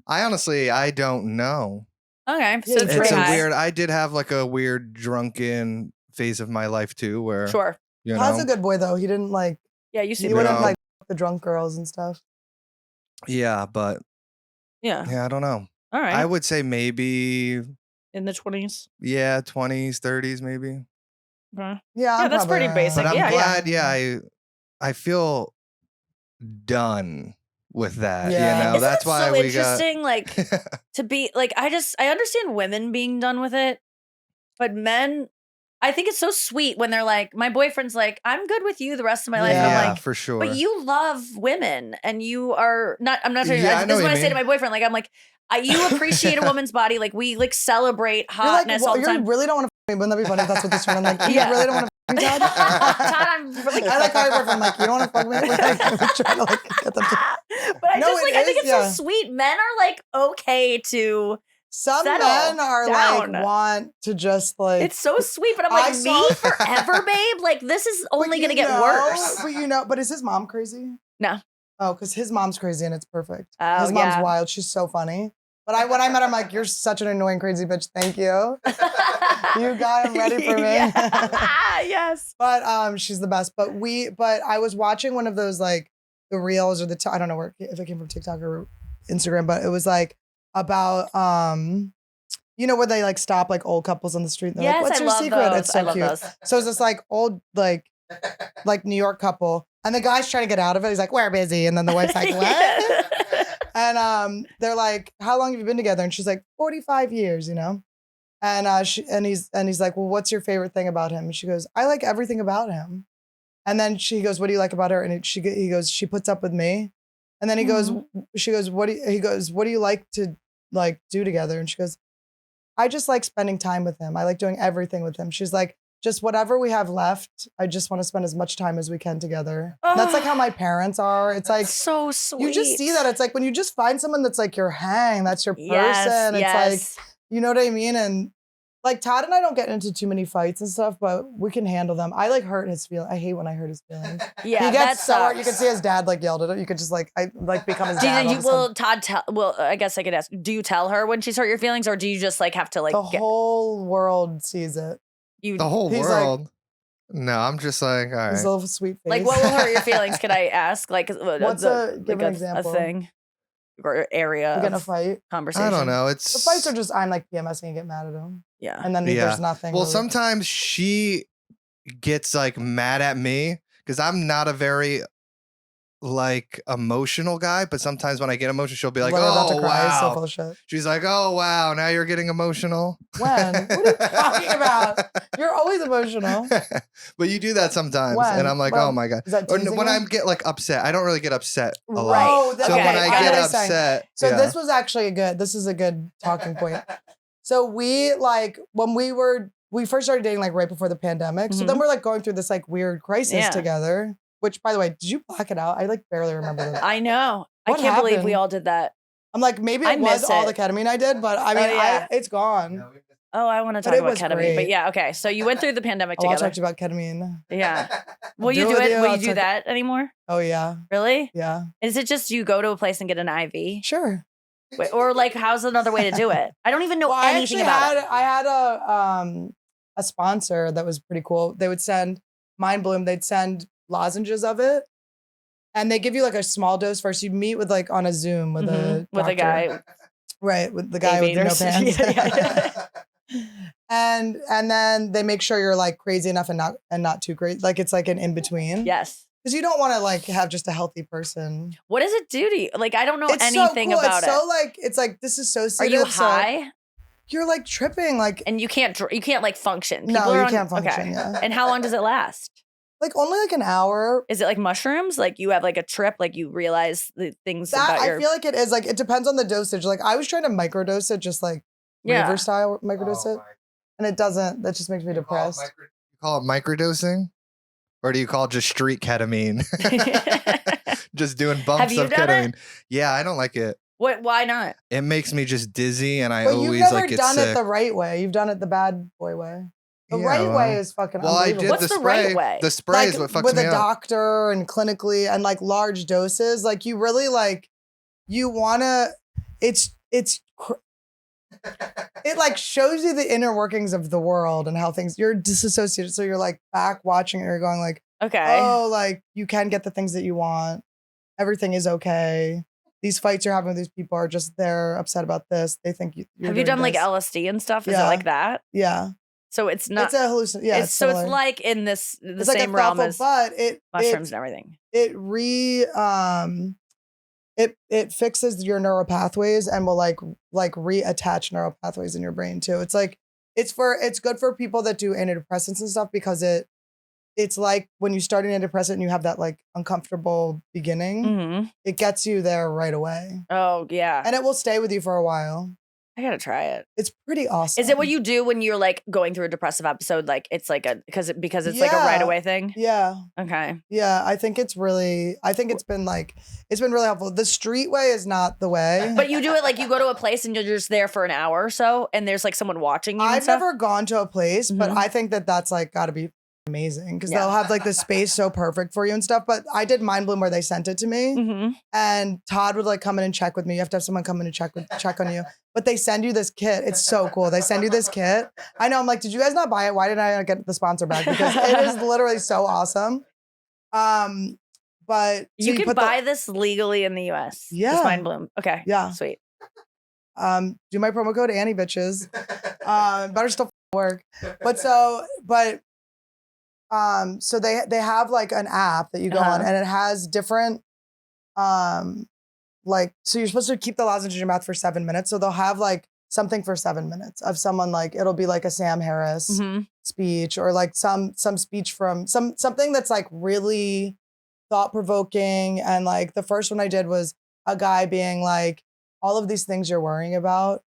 I don't know. Okay. So It's It's pretty a high. weird. I did have like a weird drunken phase of my life too, where Sure. you Todd's know, a good boy though. He didn't like. Yeah, you see He wouldn't No. like the drunk girls and stuff. yeah, but Yeah. I don't know. All right. I would say maybe In the 20s. 20s, 30s, maybe. Okay. Yeah, I'm that's probably pretty basic. But I'm Yeah, glad. Yeah, I feel done with that. Yeah. You know, Isn't that's it why so we interesting? Like to be like, I understand women being done with it, but men, I think it's so sweet when they're like, my boyfriend's like, I'm good with you the rest of my life. And I'm yeah, like, for sure. but you love women and you are not, I'm not saying, Yeah, I know this is what what you I say to mean. my boyfriend. Like, I'm like, you appreciate a woman's body. Like we like celebrate You're like, hotness all the you time. really don't want to. Wouldn't that be funny if that's what this turned? I'm like, you Yeah. really don't want to me, Todd? Todd, I'm really I like how your boyfriend. I'm like, you don't want to fuck me. Like, we try to like get them to. But I No, just it like, I think is, it's yeah. so sweet. Men are like okay to Some settle men are down. like want to just like. It's so sweet, but I'm I like, saw- me forever, babe? Like, this is But only you gonna get know- worse. But is his mom crazy? No. Oh, because his mom's crazy and it's perfect. Oh, His mom's yeah. wild. She's so funny. But when I met her, I'm like, you're such an annoying, crazy bitch. Thank you. You got him ready for me. Yes. But she's the best. But I was watching one of those like the reels or I don't know if it came from TikTok or Instagram, but it was like about you know where they like stop like old couples on the street. And they're Yes, like, what's I your love secret? those. It's so I love cute. those. So it's this like old like New York couple, and the guy's trying to get out of it. He's like, we're busy, and then the wife's like, what? And they're like, how long have you been together? And she's like, 45 years, you know? And he's like, well, what's your favorite thing about him? And she goes, I like everything about him. And then she goes, what do you like about her? And he goes, she puts up with me. And then he goes, she goes, what do you like to like do together? And she goes, I just like spending time with him. I like doing everything with him. She's like, just whatever we have left, I just want to spend as much time as we can together. And that's like how my parents are. It's like, so sweet. you just see that. It's like when you just find someone that's like your hang, that's your person. Yes, It's yes. like, you know what I mean? And like Todd and I don't get into too many fights and stuff, but we can handle them. I like hurt his feelings. I hate when I hurt his feelings. Yeah, He gets that so hurt. You sucks. can see his dad like yelled at him. You could just like, I like become his dad. all of a Will Todd tell? Well, I guess I could ask. Do you tell her when she's hurt your feelings, or do you just like have to like sudden. The whole world sees it. The whole He's world. No, I'm just like, all His right. little sweet face. like what will hurt your feelings? Could I ask? Like, Give like an example. a thing or area We get in a of fight. conversation? I don't know. It's The fights are just, I'm like PMSing and get mad at him. Yeah. And then Yeah. there's nothing. Well, really. sometimes she gets like mad at me because I'm not a very like emotional guy, but sometimes when I get emotional, she'll be like, We're about to "Oh cry. So wow." full of shit. She's like, "Oh wow, now you're getting emotional." When? What are you talking about? You're always emotional. But you do that sometimes, When? and I'm like, Well, "Oh my god." Is that Or teasing when you? I get like upset, I don't really get upset a lot. Right. Oh, So Okay, when I I get know what you're saying. upset, So yeah. this was actually this is a good talking point. So we like when we first started dating like right before the pandemic. So then we're like going through this like weird crisis Yeah. together. Which by the way, did you black it out? I like barely remember that. I know. What I can't believe we happened? all did that. I'm like, maybe I it was miss all it. the ketamine I did, but I mean, yeah. it's gone. Oh, I want to But talk it about was ketamine. great. But yeah, okay. So you went through the pandemic Oh, I'll together. talk to you about ketamine. Yeah. Will you Do do it with it? you, Will I'll you do talk- that anymore? Oh yeah, Really? yeah, Is it just you go to a place and get an IV? sure. Wait, or like, how's another way to do it? I don't even know Well, anything about it. I had a sponsor that was pretty cool. They would send Mind Bloom. They'd send lozenges of it, and they give you like a small dose first. You meet with like on a Zoom with a With a doctor. guy. right? With the guy with the no Aviators. pants. Yeah. and then they make sure you're like crazy enough and not too crazy. Like it's like an in between. Yes. Because you don't want to like have just a healthy person. What does it do to you? Like, I don't know It's anything so cool. about it's it. So like it's like this is so. Are you high? You're like tripping. Like And you can't like function. no, People you are on- can't function. Okay. Yeah. And how long does it last? Like only like an hour. Is it like mushrooms? Like you have like a trip, like you realize the things That about your. I feel like it is like it depends on the dosage. Like I was trying to microdose it, just like Yeah. river style microdose it, and it doesn't. That just makes me depressed. You call it microdosing? Or do you call it just street ketamine? Just doing bumps Have you of done ketamine. it? Yeah, I don't like it. What? Why not? It makes me just dizzy and I But you've always never like get done sick. it the right way. You've done it the bad boy way. The Yeah, right well- way is fucking Well, I unbelievable. did What's the the right spray. way? The spray like is what fucks with me a up. doctor and clinically and like large doses. Like you really like you wanna. It like shows you the inner workings of the world and how things you're disassociated. So you're like back watching it. You're going like, Okay. oh, like you can get the things that you want. Everything is okay. These fights you're having with these people are just they're upset about this. They think you're Have you doing done like this. LSD and stuff? Is it Yeah. like that? Yeah, So it's not. it's a hallucination. Yeah, it's so it's similar. like in the It's like same a realm thoughtful, as but mushrooms and everything. it it fixes your neural pathways and will like reattach neural pathways in your brain too. It's like it's good for people that do antidepressants and stuff because it's like when you start an antidepressant and you have that like uncomfortable beginning, it gets you there right away. Oh yeah. And it will stay with you for a while. I gotta try it. It's pretty awesome. Is it what you do when you're like going through a depressive episode? Like it's like because it's like a right away thing? Yeah. Okay. Yeah. I think it's been really helpful. The street way is not the way. But you do it like you go to a place and you're just there for an hour or so and there's like someone watching you. I've never gone to a place, but I think that's like gotta be amazing because they'll have like the space so perfect for you and stuff. But I did Mind Bloom where they sent it to me and Todd would like come in and check with me. You have to have someone come in and check on you. But they send you this kit. It's so cool. They send you this kit. I know. I'm like, did you guys not buy it? Why didn't I get the sponsor back? Because it is literally so awesome. But you can buy this legally in the US. Yeah. This Mind Bloom. Okay. Yeah. Sweet. Do my promo code Annie bitches. Better still work. So they have like an app that you go on and it has different so you're supposed to keep the lozenge in your mouth for 7 minutes. So they'll have like something for 7 minutes of someone like it'll be like a Sam Harris speech or like some speech from something that's like really thought-provoking. And like the first one I did was a guy being like, all of these things you're worrying about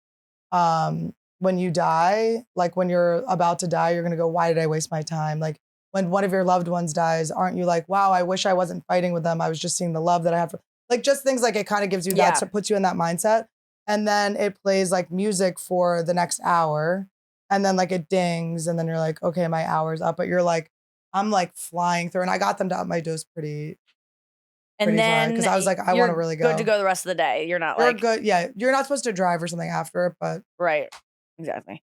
when you die, like when you're about to die, you're gonna go, why did I waste my time? Like when one of your loved ones dies, aren't you like, wow, I wish I wasn't fighting with them. I was just seeing the love that I have for, like just things like it kind of gives you that, so puts you in that mindset. And then it plays like music for the next hour. And then like it dings and then you're like, okay, my hour's up. But you're like, I'm like flying through. And I got them to up my dose pretty then because I was like, I want to really go. Good to go the rest of the day. You're not like good. Yeah. You're not supposed to drive or something after it, but right. Exactly.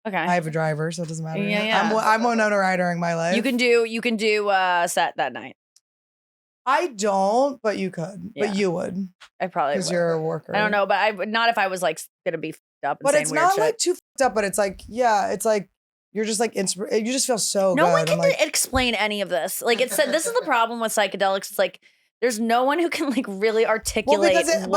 Okay. I have a driver, so it doesn't matter. Yeah. I'm Winona Ryder in my life. You can do set that night. I don't, but you could. Yeah. But you would. I probably because would. you're a worker. I don't know, but I would not if I was like gonna be fucked up. And but saying it's weird not shit. like too fucked up. But it's like it's like you're just like you just feel so no good. one can like, explain any of this. Like it said, this is the problem with psychedelics. It's like there's no one who can like really articulate but then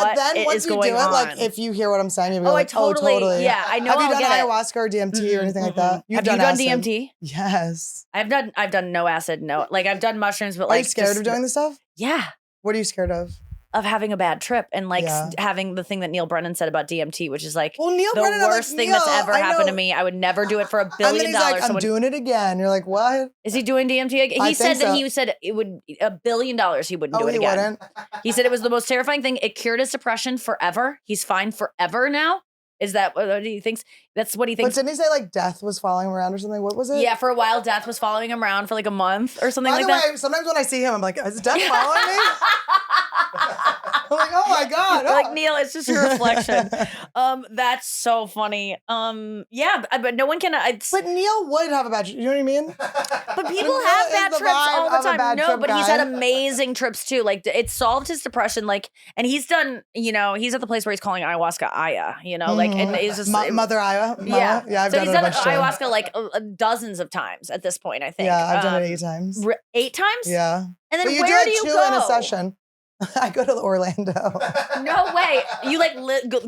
once you do it, like if you hear what I'm saying, you'll be like, totally. Yeah, I know. Have you I'll done get ayahuasca or DMT or anything like that? Have you done acid? DMT? Yes. I've done no acid, no. Like I've done mushrooms, but like are you scared of doing this stuff? Yeah. What are you scared of? Of having a bad trip and like having the thing that Neil Brennan said about DMT, which is like the worst thing that's ever happened to me. I would never do it for $1 billion. And then he's like, I'm doing it again. You're like, what? Is he doing DMT again? He said it would $1 billion. He wouldn't do it again. Wouldn't? He said it was the most terrifying thing. It cured his depression forever. He's fine forever now. Is that what he thinks? That's what he thinks. But didn't he say like death was following him around or something? What was it? Yeah, for a while, death was following him around for like a month or something like that. By the way, sometimes when I see him, I'm like, is death following me? I'm like, oh my God. Like, Neil, it's just your reflection. That's so funny. Yeah, but no one can. But Neil would have a bad trip. You know what I mean? But people have bad trips all the time. No, but he's had amazing trips too. Like it solved his depression. Like, and he's done. You know, he's at the place where he's calling ayahuasca Aya. You know, like, and it's just Mother Aya. Yeah, I've so done he's it a done bunch ayahuasca like dozens of times at this point. I think. Yeah, I've done it 8 times. 8 times? Yeah. And then but where do you two go? in a session. I go to Orlando. No way. You like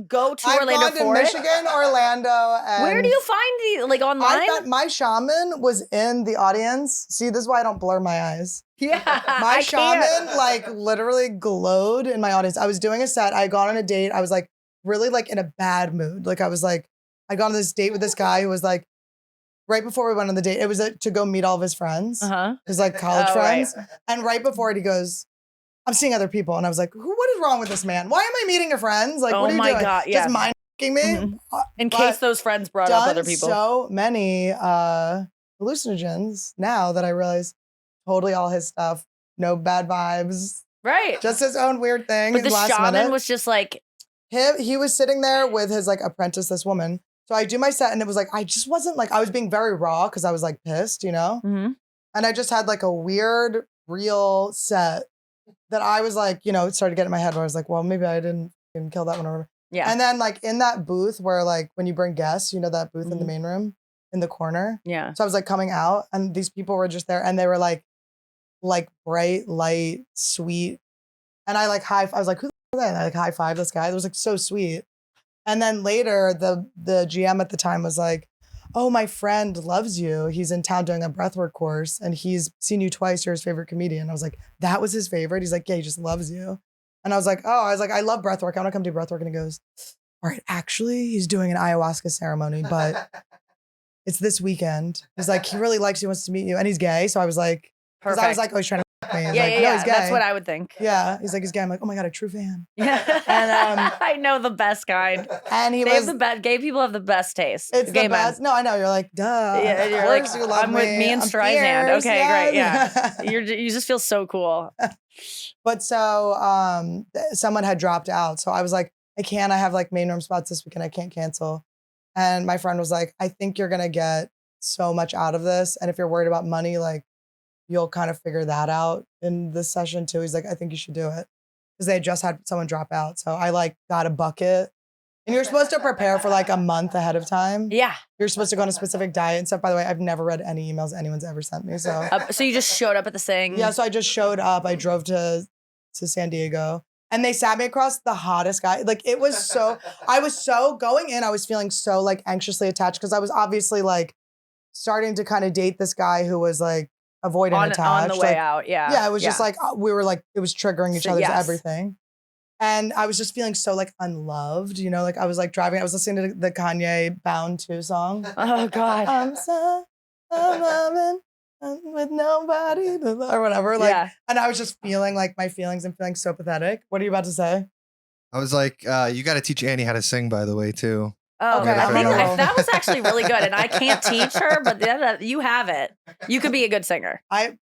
go to Orlando I've gone for to it? Michigan, Orlando. And where do you find the like online? I thought my shaman was in the audience. See, this is why I don't blur my eyes. Yeah. My shaman like literally glowed in my audience. I was doing a set. I had gone on a date. I was like really like in a bad mood. Like I was like, I got on this date with this guy who was like, right before we went on the date, it was to go meet all of his friends, his like college friends. Right. And right before it, he goes, I'm seeing other people. And I was like, what is wrong with this man? Why am I meeting your friends? Like, what are you doing? God, yeah. Just mind-fucking me? In case those friends brought up other people. So many hallucinogens now that I realize totally all his stuff. No bad vibes. Right. Just his own weird thing. But the shaman was just like. He was sitting there with his like apprentice, this woman. So I do my set and it was like, I just wasn't like, I was being very raw because I was like pissed, you know? And I just had like a weird, real set that I was like, you know, it started getting in my head where I was like, well, maybe I didn't kill that one or whatever. Yeah. And then like in that booth where like when you bring guests, you know, that booth in the main room in the corner. Yeah. So I was like coming out and these people were just there and they were like bright, light, sweet. And I like I was like, who And I like high five this guy. It was like so sweet. And then later, the GM at the time was like, "Oh, my friend loves you. He's in town doing a breathwork course, and he's seen you twice. You're his favorite comedian." I was like, "That was his favorite?" He's like, "Yeah, he just loves you." And I was like, "Oh," I love breathwork. I want to come do breathwork." And he goes, "All right, actually, he's doing an ayahuasca ceremony, but it's this weekend." He's like, "He really likes you, wants to meet you, and he's gay." So I was like, because I was like, "Oh, he's trying to fuck me." He's Yeah, like, yeah, "No, yeah. he's gay." That's what I would think. Yeah, he's like, "He's gay." I'm like, "Oh my god, a true fan." Yeah. And I know the best kind. and he They was have the best. Gay people have the best taste. It's gay the best. No, I know. You're like, duh. Yeah, Of you're like, course you love I'm with me and I'm Streisand. fierce, Okay, great. yes. Yeah, you just feel so cool. But so someone had dropped out. So I was like, I have like main room spots this weekend. I can't cancel. And my friend was like, "I think you're gonna get so much out of this. And if you're worried about money, like you'll kind of figure that out in this session too." He's like, "I think you should do it." Because they had just had someone drop out. So I like got a bucket. And you're supposed to prepare for like a month ahead of time. Yeah. You're supposed to go on a specific diet and stuff. By the way, I've never read any emails anyone's ever sent me. So So you just showed up at the thing. yeah, so I just showed up. I drove to San Diego and they sat me across the hottest guy. Like it was so, I was so going in, I was feeling so like anxiously attached because I was obviously like starting to kind of date this guy who was like avoidant attached. On the way like, out. Yeah. Yeah, it was just like, we were like, it was triggering each other's Yes. everything. And I was just feeling so like unloved, you know, like I was like driving, I was listening to the Kanye Bound 2 song. Oh God. I'm loving with nobody to love, or whatever. Like, Yeah. and I was just feeling like my feelings and feeling so pathetic. What are you about to say? I was like, you got to teach Annie how to sing, by the way, too. Oh, Okay, I think no. that was actually really good, and I can't teach her, but you have it. You could be a good singer. I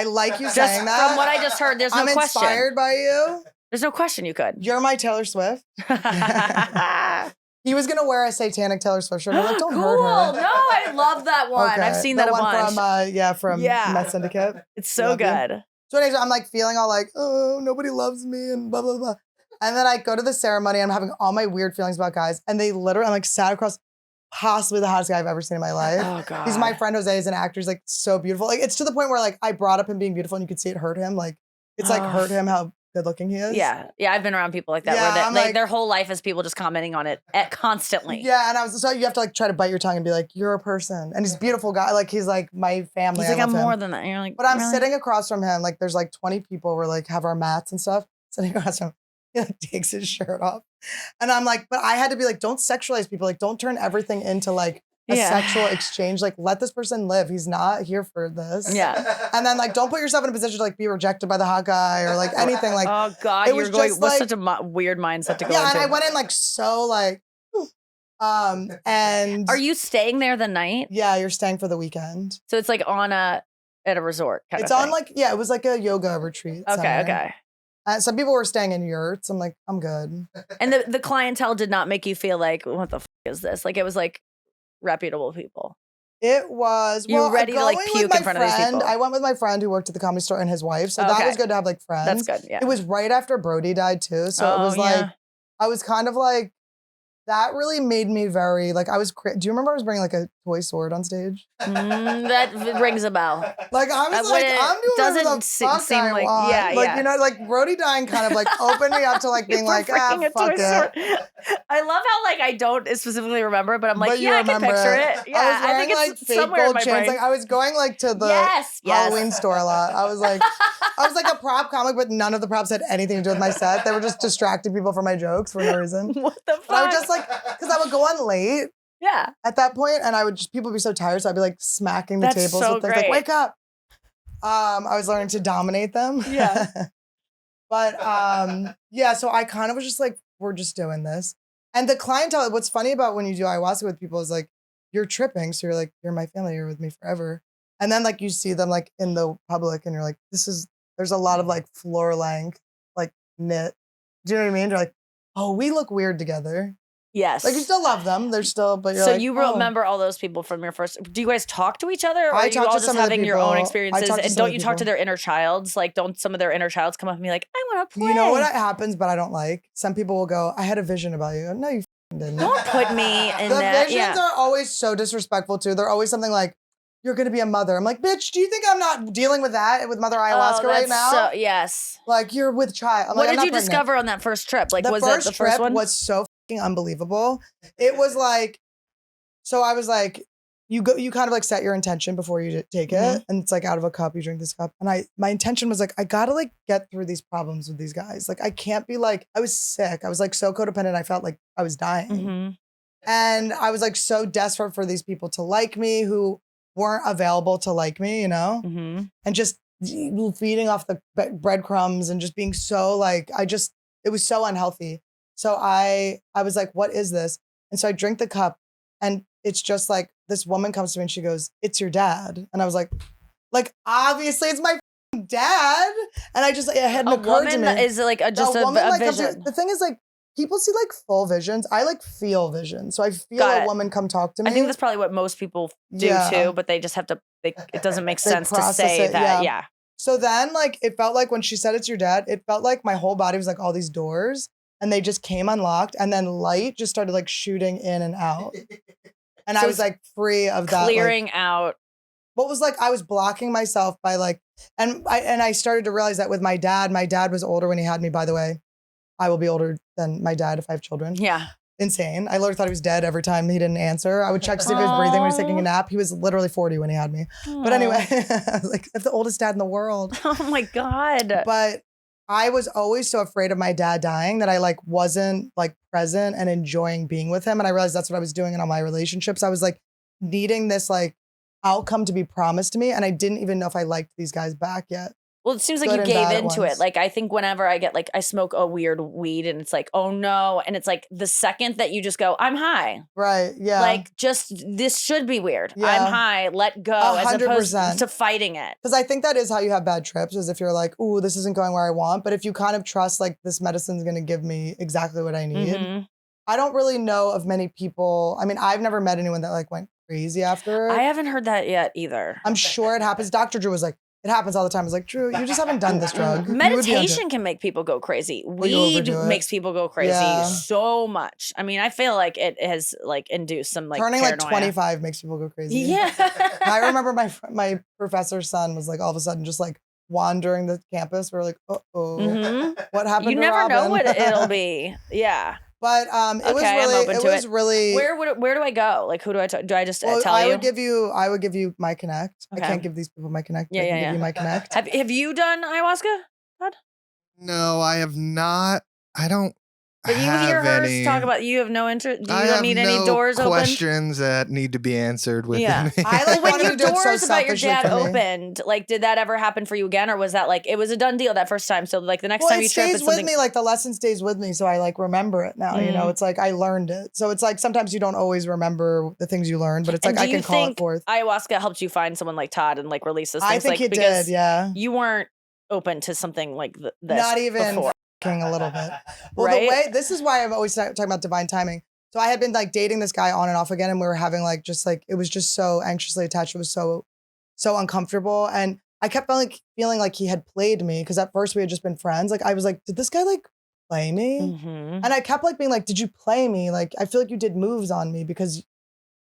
like you Just saying that. from what I just heard, there's no I'm question. inspired by you. There's no question you could. You're my Taylor Swift. He was gonna wear a satanic Taylor Swift shirt. I'm like, don't cool. hurt her. No, I love that one. Okay. I've seen The that a one bunch. from Yeah. Met Syndicate. It's so Love you. good. So anyways, I'm like feeling all like, oh, nobody loves me and blah, blah, blah. And then I go to the ceremony and I'm having all my weird feelings about guys. And they literally, I'm like sat across possibly the hottest guy I've ever seen in my life. Oh God. He's my friend Jose. He's an actor. He's like so beautiful. Like it's to the point where like I brought up him being beautiful and you could see it hurt him. Like it's like hurt him how good looking he is. Yeah. Yeah. I've been around people like that Yeah, where I'm they, like- their whole life is people just commenting on it constantly. Yeah, and I was so you have to like try to bite your tongue and be like, you're a person. And he's a beautiful guy. Like he's like my family. He's like, I I'm love him. more than that. And you're like, But I'm really? sitting across from him, like there's like 20 people where like have our mats and stuff. Sitting across from him, he like takes his shirt off. And I'm like, but I had to be like, don't sexualize people. Like, don't turn everything into like a Yeah. sexual exchange. Like, let this person live. He's not here for this. Yeah. And then like, don't put yourself in a position to like be rejected by the hot guy or like anything. Like, Oh God, it was you're going. just, What's like- such a weird mindset to go yeah. into? And I went in like so like, and Are you staying there the night? yeah, you're staying for the weekend. So it's like at a resort kind It's of on thing. like, yeah, it was like a yoga retreat. Okay, center. okay. Some people were staying in yurts. I'm like, I'm good. And the clientele did not make you feel like, what the is this? Like it was like reputable people. It was. You were ready to, like, going with puke my in front of these friend- people. I went with my friend who worked at the Comedy Store and his wife. So that Okay. was good to have like friends. That's good. Yeah. It was right after Brody died too. So it Oh, was like, yeah. I was kind of like, that really made me very, like, do you remember I was bringing like a toy sword on stage? That rings a bell. Like, I was like, wouldn't- I'm doing whatever doesn't the se- fuck seem I like- want. yeah, Like, yeah. you know, like Brody dying kind of like opened me up to like being like, Bringing a fuck toy it. sword. I love how like I don't specifically remember, but I'm like, But you yeah, I can remember picture it. Yeah, I was wearing think like it's fake somewhere in gold my chains. brain. Like I was going like to the yes, Halloween yes. store a lot. I was like a prop comic, but none of the props had anything to do with my set. They were just distracting people from my jokes for no reason. What the fuck? But I would just like, because I would go on late yeah. at that point, and I would just people would be so tired, so I'd be like smacking the That's tables so with things great. like "Wake up!" I was learning to dominate them. Yeah. But yeah, so I kind of was just like, we're just doing this, and the clientele. What's funny about when you do ayahuasca with people is like you're tripping, so you're like, you're my family, you're with me forever, and then like you see them like in the public, and you're like, there's a lot of like floor length, like knit. Do you know what I mean? You're like, oh, we look weird together. Yes. Like you still love them. They're still, but you're so like, you oh. remember all those people from your first. Do you guys talk to each other, or I are you talk all to just some of the having your own people. I experiences? talk to And some don't of the you talk to people. their inner childs? Like, don't some of their inner childs come up and be like, I want to play? You know what happens, but I don't like. Some people will go, I had a vision about you. No, you f***ing didn't. Don't put me in The that. visions Yeah. are always so disrespectful too. They're always something like, you're going to be a mother. I'm like, bitch, do you think I'm not dealing with that with Mother Ayahuasca right now? So, yes. Like, you're with child. I'm What like, did I'm you not pregnant. discover on that first trip? Like, The was it first the first trip one? was so fucking unbelievable. It was like, so I was like, you kind of like set your intention before you take it. And it's like out of a cup, you drink this cup. And my intention was like, I gotta like get through these problems with these guys. Like, I can't be like, I was sick. I was like so codependent. I felt like I was dying. And I was like so desperate for these people to like me who weren't available to like me, you know? And just feeding off the breadcrumbs and just being so like, it was so unhealthy. So I was like, what is this? And so I drink the cup and it's just like, this woman comes to me and she goes, it's your dad. And I was like, obviously it's my dad. And it hadn't occurred to me. A woman is like just a vision. The thing is like, people see like full visions. I like feel visions. So I feel a woman come talk to me. I think that's probably what most people do too, but they just have to, it doesn't make sense to say that. Yeah. So then like, it felt like when she said it's your dad, it felt like my whole body was like all these doors and they just came unlocked and then light just started like shooting in and out. And so I was like free of that. Clearing out. What was like, I was blocking myself by like, and I started to realize that with my dad was older when he had me, by the way. I will be older than my dad if I have children. Yeah. Insane. I literally thought he was dead every time he didn't answer. I would check to see if he was breathing when he was taking a nap. He was literally 40 when he had me. But anyway, I was like, I'm the oldest dad in the world. Oh my God. But I was always so afraid of my dad dying that I like wasn't like present and enjoying being with him. And I realized that's what I was doing in all my relationships. I was like needing this like outcome to be promised to me. And I didn't even know if I liked these guys back yet. Well, it seems like you gave into it. Like, I think whenever I get like, I smoke a weird weed and it's like, oh no. And it's like the second that you just go, I'm high. Right. Yeah. Like just, this should be weird. Yeah. I'm high, let go. 100%. As opposed to fighting it. Because I think that is how you have bad trips, is if you're like, ooh, this isn't going where I want. But if you kind of trust like this medicine's going to give me exactly what I need. I don't really know of many people. I mean, I've never met anyone that like went crazy after. I haven't heard that yet either. I'm sure it happens. Dr. Drew was like, it happens all the time. I was like, Drew, you just haven't done this drug. Meditation can make people go crazy. Weed makes people go crazy so much. I mean, I feel like it has like induced some like turning paranoia. like 25 makes people go crazy. Yeah. I remember my professor's son was like all of a sudden just like wandering the campus. We're like, what happened? You to never Robin? know what it'll be. Yeah. But it was really. Where do I go? Like, who do I do? I just tell you? I would give you my connect. Okay. I can't give these people my connect. I can give you my connect. Have you done ayahuasca, Todd? No, I have not. I don't. Did you hear her talk about you have no interest? Do you don't need any doors open? Questions that need to be answered within me. I like when your doors so about your dad opened, like, did that ever happen for you again, or was that like it was a done deal that first time? So like the next time you trip, it stays with me. Like the lesson stays with me, so I like remember it now. You know, it's like I learned it. So it's like sometimes you don't always remember the things you learned, but it's like I can call it forth. Ayahuasca helped you find someone like Todd and like release those things. I think like, it did. Yeah, you weren't open to something like this. Not even. Before. A little bit. Well, this is why I'm always talking about divine timing. So I had been like dating this guy on and off again, and we were having like just like it was just so anxiously attached. It was so uncomfortable, and I kept feeling like he had played me because at first we had just been friends. Like I was like, did this guy like play me? And I kept like being like, did you play me? Like I feel like you did moves on me because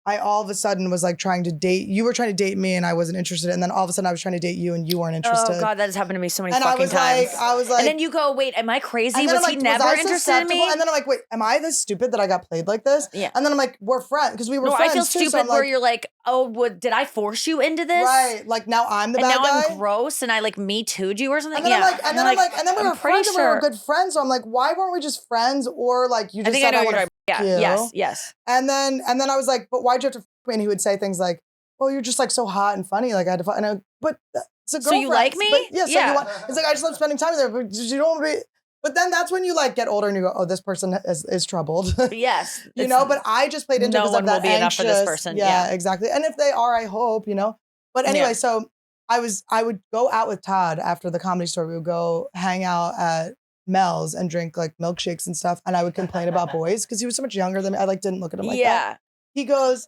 I all of a sudden was like trying to date. You were trying to date me and I wasn't interested. And then all of a sudden I was trying to date you and you weren't interested. Oh God, that has happened to me so many and fucking times. I was like, and then you go, wait, am I crazy? Was he never interested in me? And then I'm like, wait, am I this stupid that I got played like this? Yeah. And then I'm like, we're friends because we were friends. I feel too, stupid so I'm where like, you're like, oh, did I force you into this? Right. Like now I'm the bad guy. And now I'm gross and I like me too'd you or something. And then and then we were friends and we were good friends. So I'm like, why weren't we just friends? Or like you just said I want to fuck you. Yes. And then I was like, but why'd you have to me? And he would say things like, "Oh, you're just like so hot and funny." Like I had to, and but it's a girlfriend. So you like me? But, yeah. So you want? It's like I just love spending time with her, but you don't want to be. But then that's when you like get older and you go, "Oh, this person is troubled." Yes, you know. But I just played into because of that will be anxious. Enough for this person. Yeah, exactly. And if they are, I hope you know. But anyway, so I would go out with Todd after the Comedy Store. We would go hang out at Mel's and drink like milkshakes and stuff. And I would complain about boys because he was so much younger than me. I like didn't look at him like that. He goes,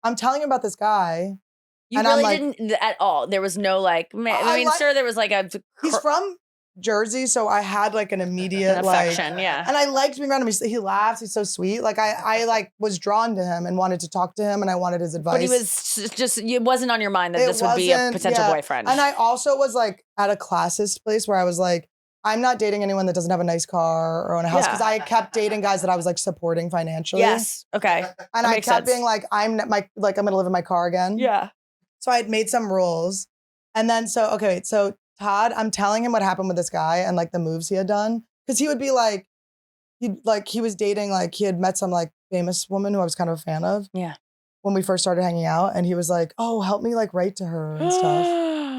I'm telling you about this guy. You really didn't at all. There was no like, sure there was like a. He's from Jersey, so I had like an immediate An like, affection, yeah. and I liked being around him. He laughs. He's so sweet. Like I like was drawn to him and wanted to talk to him, and I wanted his advice. But he was just, it wasn't on your mind that It this would be a wasn't, potential yeah. boyfriend. And I also was like at a classist place where I was like, I'm not dating anyone that doesn't have a nice car or own a house, because I kept dating guys that I was like supporting financially. Yes. Okay. And I kept being like, I'm going to live in my car again. Yeah. So I had made some rules. And then, so Todd, I'm telling him what happened with this guy and like the moves he had done. Cause he would be like, he was dating, like he had met some like famous woman who I was kind of a fan of. Yeah. When we first started hanging out, and he was like, oh, help me like write to her and stuff.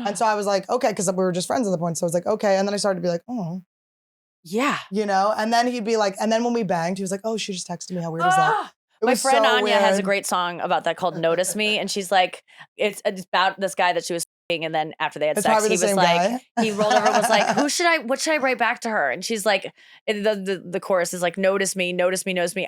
And so I was like, okay, because we were just friends at the point. So I was like, okay. And then I started to be like, oh. Yeah. You know? And then he'd be like, and then when we banged, he was like, oh, she just texted me. How weird is that? My friend so Anya has a weird. great song about that called Notice Me. And she's like, it's about this guy that she was f***ing, and then after they had It's sex, probably he the was same like, guy. he rolled over and was like, what should I write back to her? And she's like, and the chorus is like, notice me,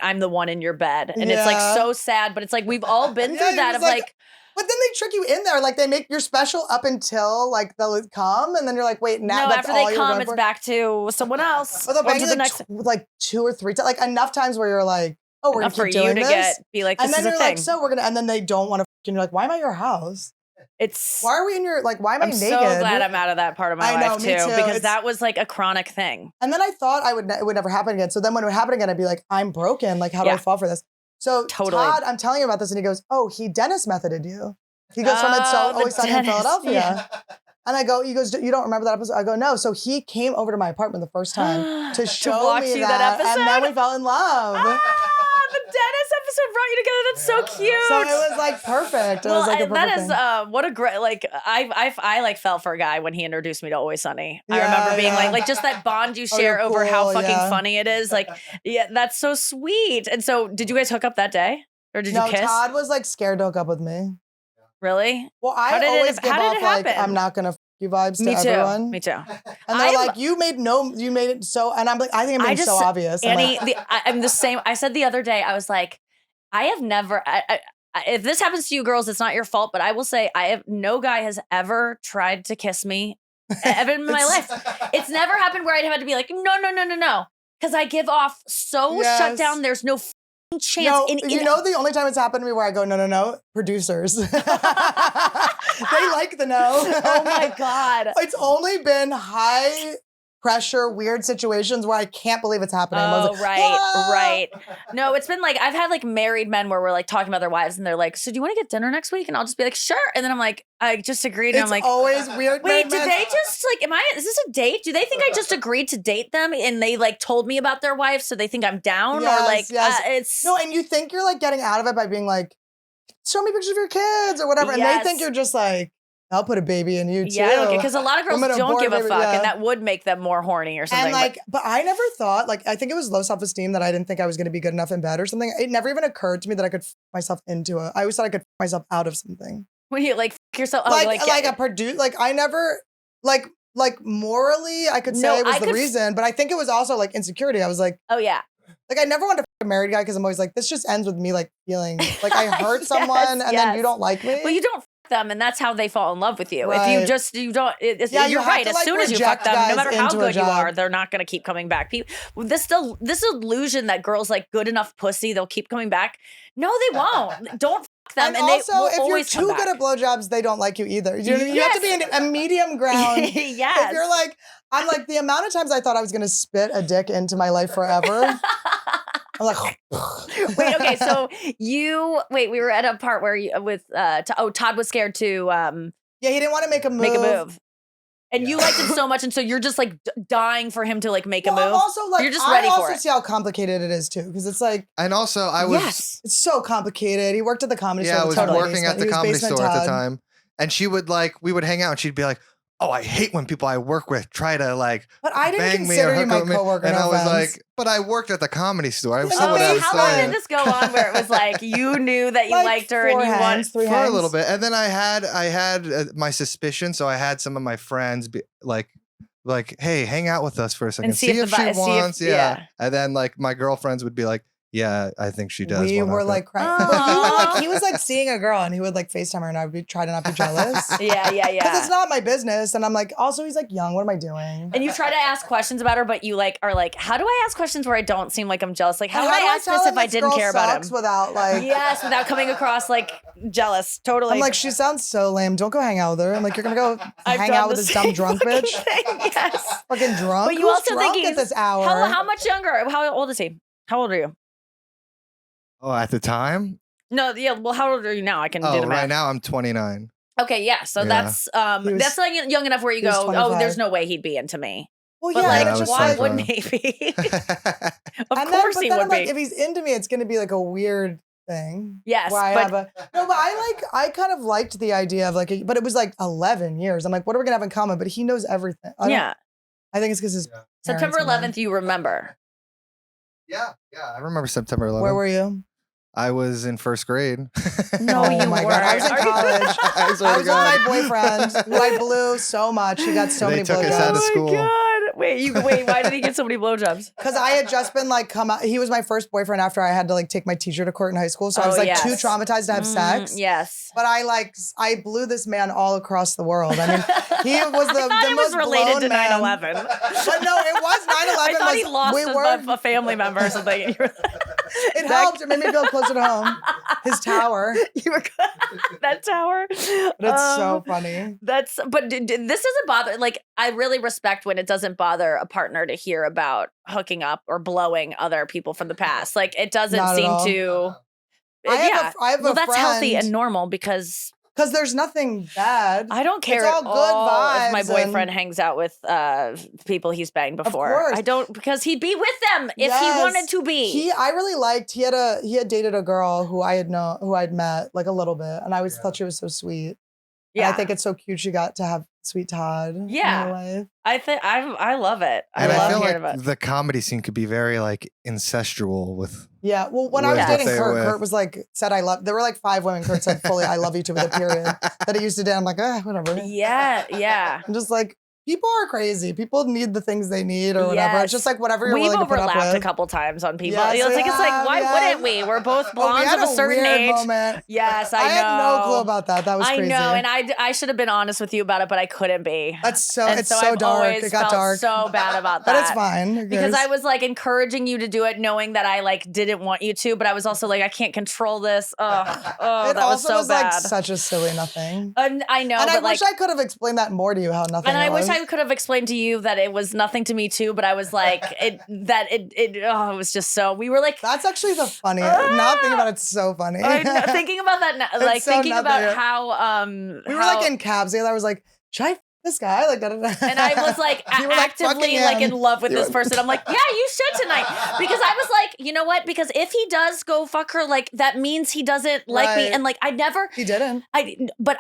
I'm the one in your bed. And it's like so sad, but it's like, we've all been through that of like, but then they trick you in there. Like they make your special up until like they'll come, and then you're like, wait, now no, that's after all they you're come, going it's for? back to someone else. Or they'll Or bang to you the like, next. like 2 or 3 times, like enough times where you're like, oh, we're Enough gonna for keep you doing to this. be like, And this then is a you're thing. like, so we're gonna, and then they don't want to, and you're like, why am I at your house? It's. Why are we in your, like, why am I I'm naked? so glad I'm out of that part of my I know, life me too. because It's- that was like a chronic thing. And then I thought it would never happen again. So then when it would happen again, I'd be like, I'm broken. Like, how do I fall for this? So Totally. Todd, I'm telling you about this, and he goes, oh, he Dennis methoded you. He goes from It's So Oh, the Always Sunny in Dennis, Philadelphia. yeah. And I go, he goes, you don't remember that episode? I go, no. So he came over to my apartment the first time to show watch me you that and then episode? we fell in love. The Dennis episode brought you together. That's so cute. So it was like perfect. It was like a perfect that is thing. what a great like. I like fell for a guy when he introduced me to Always Sunny. I Yeah, remember being yeah. like just that bond you Oh, share you're over how cool, fucking yeah. funny it is. Like, yeah, that's so sweet. And so, did you guys hook up that day, or did No, you kiss? Todd was like scared to hook up with me. Really? Well, How I did it- always give how did off it like, happen? I'm not going to you vibes to Me too. everyone. Me too. And they're I- like, you made it so, and I'm like, I think I made it so obvious. I'm Annie, like, I'm the same. I said the other day, I was like, I have never. If this happens to you girls, it's not your fault. But I will say, no guy has ever tried to kiss me ever in my life. It's never happened where I'd have to be like, no, because I give off so shut down. There's no f***ing chance. no, you know the only time it's happened to me where I go, no, producers. They like the no. Oh my God. It's only been high pressure, weird situations where I can't believe it's happening. I was Oh, like, right, "Ah!" right. No, it's been like, I've had like married men where we're like talking about their wives and they're like, so do you want to get dinner next week? And I'll just be like, sure. And then I'm like, I just agreed. And It's I'm like, always weird. wait, did men. they just like, is this a date? Do they think I just agreed to date them and they like told me about their wife so they think I'm down? Yes, or like, yes. it's. No, and you think you're like getting out of it by being like, show me pictures of your kids or whatever. And they Yes. think you're just like, I'll put a baby in you too. Yeah, I don't get, because a lot of girls I'm gonna don't abort give a baby, fuck, yeah. and that would make them more horny or something. And like, but I never thought, like, I think it was low self-esteem that I didn't think I was going to be good enough in bed or something. It never even occurred to me that I could f myself into it. I always thought I could f myself out of something. when you like f yourself, Like a produce, like I never, like morally, I could say it was the reason, but I think it was also like insecurity. I was like, oh yeah, like I never wanted to f a married guy because I'm always like, this just ends with me like feeling like I hurt someone and then you don't like me. well, you don't f them, and that's how they fall in love with you. If Right. you don't, Yeah, you you're have right. to, As like, soon as you fuck reject them, no guys matter how into a good you job. are, they're not going to keep coming back. This illusion that girls like good enough pussy, they'll keep coming back. No, they won't. Don't f them, And and also, they will if you're always come too good back. at blowjobs, they don't like you either. You have to be in a medium ground. Yes. If you're like, I'm like, the amount of times I thought I was going to spit a dick into my life forever. I'm like, Wait, okay, so we were at a part where Todd was scared to yeah, he didn't want to make a move. make a move. And you liked him so much, and so you're just like dying for him to like make a Well, move. I'm also like, You're just ready I for also it. see how complicated it is too, because it's like, And also, I was it's so complicated. He worked at the comedy store. I at the was time, in working at basement. the He was comedy basement store at the Todd. time, and she would we would hang out, and she'd be like, "Oh, I hate when people I work with try to like But I didn't bang me or consider you hook my up with me." coworker. And no I was offense. like, "But I worked at the comedy store. I Yeah, said but what I Okay, was how long saying." did this go on where it was like you knew that you Like liked her and 4 you hangs, wanted 3 For hangs. a little bit, and then I had my suspicion, so I had some of my friends be like, "Hey, hang out with us for a second, see if if the she vi- see if- wants." yeah. And then like my girlfriends would be like, Yeah, I think she does. We were 100. like crying. But he was like seeing a girl and he would like FaceTime her and I would try to not be jealous. Yeah. Because it's not my business. And I'm like, also he's like young. What am I doing? And you try to ask questions about her, but you like are like, how do I ask questions where I don't seem like I'm jealous? Like, how would I ask this if I didn't care about him? Without like, Yes, without coming across like jealous. Totally. I'm like, she sounds so lame. Don't go hang out with her. I'm like, you're gonna go hang out with this dumb drunk bitch. Yes. Fucking drunk. But you Who's also drunk think at this hour? How much younger? How old is he? How old are you? Oh, at the time? No, yeah. Well, how old are you now? I can do Oh, the math. right now I'm 29. Okay, yeah. So Yeah. that's that's like young enough where you he was go, oh, 25. there's no way he'd be into me. Well, But yeah, like, it's just why like, wouldn't he be? Of and course then, he but then would I'm like, be. if he's into me, it's gonna be like a weird thing. Yes, Where I but have no, but I kind of liked the idea of like, but it was like 11 years. I'm like, what are we gonna have in common? But he knows everything. yeah. I think it's because his September parents 11th, you remember. Yeah, I remember September 11th. Where were you? I was in first grade. No, Oh you my weren't. God, I was in Are you- college. I swear I to was with God. my boyfriend who I blew so much. He got so They many took us out blowjobs. of school. Oh my God. Wait, why did he get so many blowjobs? Because I had just been like come out. He was my first boyfriend after I had to like take my teacher to court in high school. So I Oh, was like yes. too traumatized to have sex. Yes. But I blew this man all across the world. I mean, he was the, I thought the it most was related to blown man. 9/11. But no, it was 9/11. I thought he was, lost we were, a family member or something. And you were, it helped. It made me feel closer to home. His tower. you were that tower. But it's so funny. But this doesn't bother. Like, I really respect when it doesn't bother a partner to hear about hooking up or blowing other people from the past. Like, it doesn't Not at seem all. to. I have well, a that's healthy friend- and normal because Because there's nothing bad. I don't care It's all at good all if my vibes boyfriend and- hangs out with people he's banged before. course. I don't, because he'd be with them if he Yes. wanted to be. I really liked. He had dated a girl who I'd met like a little bit, and I always thought she was so sweet. And I think it's so cute she got to have Sweet Todd. Yeah. in her life. I love it. I And I love feel hearing like about it. the comedy scene could be very like incestual with. Yeah. Well, when I was With dating what they Kurt, with. Kurt was like said I love. There were like 5 women Kurt said fully I love you to with a period that he used to date. I'm like, whatever. Yeah. I'm just like, people are crazy. People need the things they need or whatever. Yes. It's just like whatever you're We've willing to put up overlapped with. a couple times on people. Yes, You know, we it's like, have, why yes. wouldn't we? We're both Oh, we blondes had of a certain weird age. moment. Yes, I know. had no clue about that. That was I crazy. know, and I should have been honest with you about it, but I couldn't be. That's so. And It's so so I've dark. always It got felt dark. so bad about that. But it's fine. Who Because cares? I was like encouraging you to do it, knowing that I like didn't want you to, but I was also like, I can't control this. Oh, It that was also so was bad. like such a silly nothing. And I know, And but I like, wish I could have explained that more to you how nothing. and I it wish was. I could have explained to you that it was nothing to me too, but I was like, it was just so, we were like, That's actually the funniest. Now thinking about it, it's so funny. I know, thinking about that, now, like so thinking about nothing. how, we were like in cabs together. I was like, should I f this guy? Like, da-da-da. and I was like You were, like, actively fucking like him. in love with You this were- person. I'm like, yeah, you should tonight. Because I was like, you know what? Because if he does go fuck her, like that means he doesn't like me. Right. And like I never He didn't. but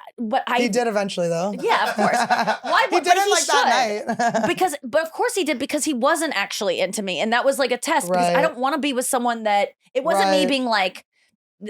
I He did eventually, though. Yeah, of course. Why He but didn't he like that night. but of course he did, because he wasn't actually into me. And that was like a test. Because I Right. don't want to be with someone that it wasn't me Right. being like,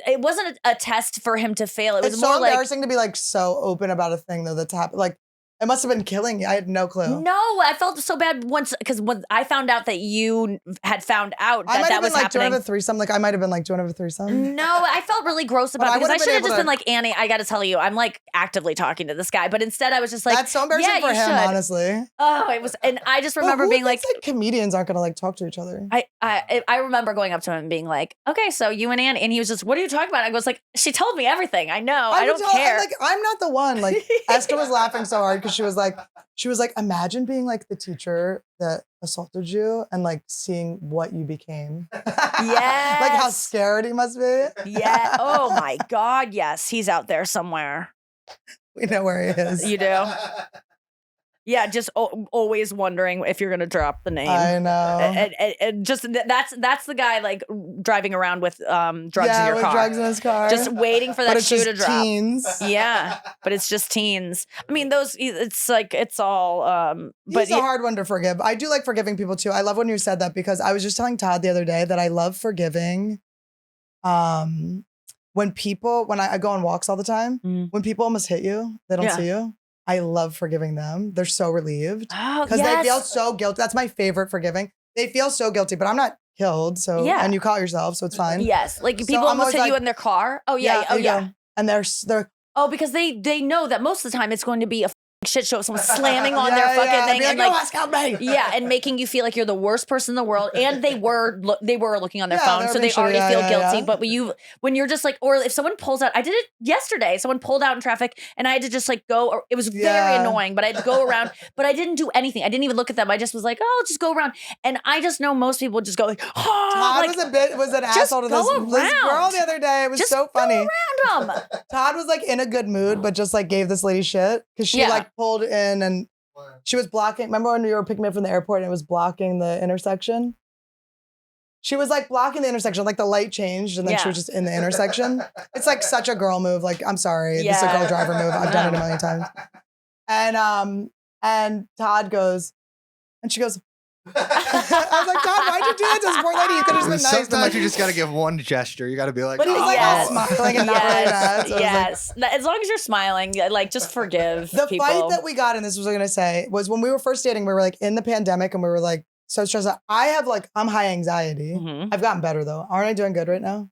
it wasn't a test for him to fail. It was It's more so like, embarrassing to be like so open about a thing though that's happened. Like, it must have been killing you. I had no clue. no, I felt so bad once because when I found out that you had found out I that might that have was been like, do you happening. have a threesome? Like, I might have been like, do you want to have a threesome? No, I felt really gross But about I it because I would've been should have able just to- been like, Annie, I got to tell you, I'm like actively talking to this guy. But instead, I was just like, That's so embarrassing yeah, for you him, should. honestly. Oh, it was, and I just But remember who being like, thinks, comedians aren't gonna like talk to each other. I remember going up to him and being like, okay, so you and Annie, and he was just, what are you talking about? I was like, she told me everything. I know. I would don't care. Like, I'm not the one. Like, Esther was laughing so hard because she was like, imagine being like the teacher that assaulted you and like seeing what you became. Yes. Like how scared he must be. Yeah. Oh my God. Yes. He's out there somewhere. We know where he is. You do? Yeah. Just always wondering if you're going to drop the name. I know. And just that's the guy like driving around with drugs in your with car. drugs in his car. Just waiting for but that it's shoe just to drop. teens. Yeah. But it's just teens. I mean, it's like, it's all, but He's a hard one to forgive. I do like forgiving people too. I love when you said that because I was just telling Todd the other day that I love forgiving. When I go on walks all the time, when people almost hit you, they don't Yeah. see you. I love forgiving them. They're so relieved oh, because yes. they feel so guilty. That's my favorite forgiving. They feel so guilty, but I'm not killed. So Yeah. and you caught yourself, so it's fine. Yes, like So people I'm almost always hit you like- in their car. Oh yeah, oh there you yeah. go. And they're Oh, because they know that most of the time it's going to be a shit show of someone slamming on their Yeah, fucking yeah. thing Be and like, like, "You ask out me." yeah, and making you feel like you're the worst person in the world. And they were looking on their Yeah, phone, they were so they being shitty. already Yeah, feel yeah, guilty. yeah. But when you're just like, or if someone pulls out, I did it yesterday. Someone pulled out in traffic, and I had to just like go. Or it was very Yeah. annoying, but I had to go around. But I didn't do anything. I didn't even look at them. I just was like, oh, I'll just go around. And I just know most people just go like, oh, Todd like, was an just asshole to this go girl around. the other day. It was just so funny. go around them. Todd was like in a good mood, but just like gave this lady shit because she Yeah. like pulled in and she was blocking. Remember when you were picking me up from the airport and it was blocking the intersection? She was like blocking the intersection, like the light changed and then she Yeah. was just in the intersection. It's like such a girl move. Like, I'm sorry. This is a Yeah. girl driver move. I've done it a million times. And Todd goes, and she goes, I was like, Todd, why'd you do that to this poor lady? You could have just been nice. Sometimes I'm like, you just got to give one gesture. You got to be like, but he was like Yes. all smiling and not really mad. So I was like, yes. As long as you're smiling, like just forgive the people. fight that we got, and this was what I was gonna say, was when we were first dating, we were like in the pandemic and we were like so stressed out. I'm high anxiety. Mhm. I've gotten better though. Aren't I doing good right now?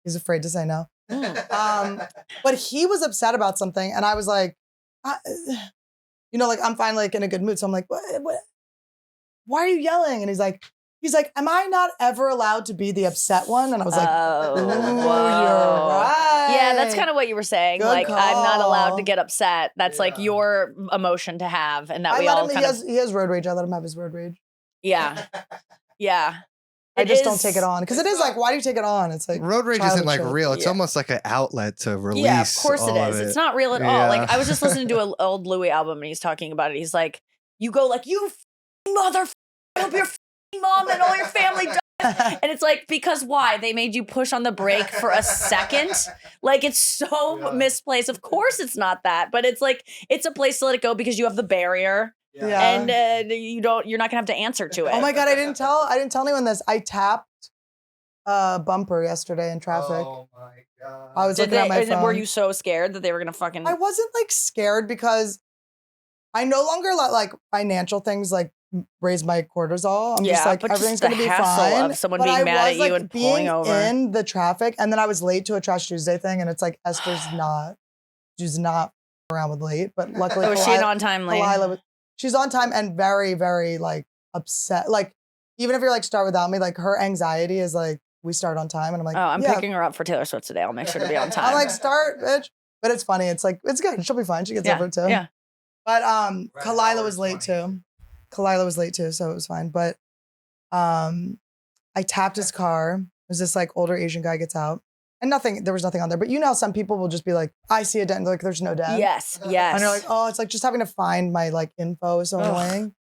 He's afraid to say no. But he was upset about something, and I was like, like I'm finally like in a good mood. So I'm like, what? Why are you yelling? And he's like, am I not ever allowed to be the upset one? And I was like, Oh, ooh, whoa. you're right. Yeah, that's kind of what you were saying. Good like, I'm not allowed call. to get upset. That's like your emotion to have, and that I we let all him. kind He has road rage. I let him have his road rage. yeah, yeah. I It just don't is- take it on because it is like, why do you take it on? It's like road rage childish isn't like shit. real. It's Yeah. almost like an outlet to release. Yeah, of course it all of is. it. It's not real at all. Like Yeah. I was just listening to an old Louis album, and he's talking about it. He's like, you go like, you mother, I hope your mom and all your family die. And it's like, because why? They made you push on the brake for a second? Like, it's so misplaced. Of course it's not that, but it's like, it's a place to let it go because you have the barrier Yeah. and you're not gonna have to answer to it. Oh my god, I didn't tell anyone this. I tapped a bumper yesterday in traffic. Oh my god. I was Did looking at my they, phone. were you so scared that they were gonna fucking I wasn't like scared because I no longer let like financial things like raise my cortisol. I'm just like but everything's just gonna the be hassle fine. of someone But being I mad at was, like, you and pulling being over. in the traffic, and then I was late to a Trash Tuesday thing, and it's like she's not around with late, but luckily Oh, was she an on-time lady? She's on time and very, very like upset. Like even if you're like start without me, like her anxiety is like we start on time, and I'm like, Oh, I'm yeah. picking her up for Taylor Swift today. I'll make sure to be on time. I'm like, start, bitch. But it's funny. It's like it's good. She'll be fine. She gets yeah, over it too. yeah. But Kalila was late too. Kalila was late too, so it was fine. But I tapped his car. It was this like older Asian guy gets out. And there was nothing on there. But you know how some people will just be like, I see a dent, and they're like, there's no dent. Yes. And they're like, oh, it's like just having to find my like info is so Ugh. annoying.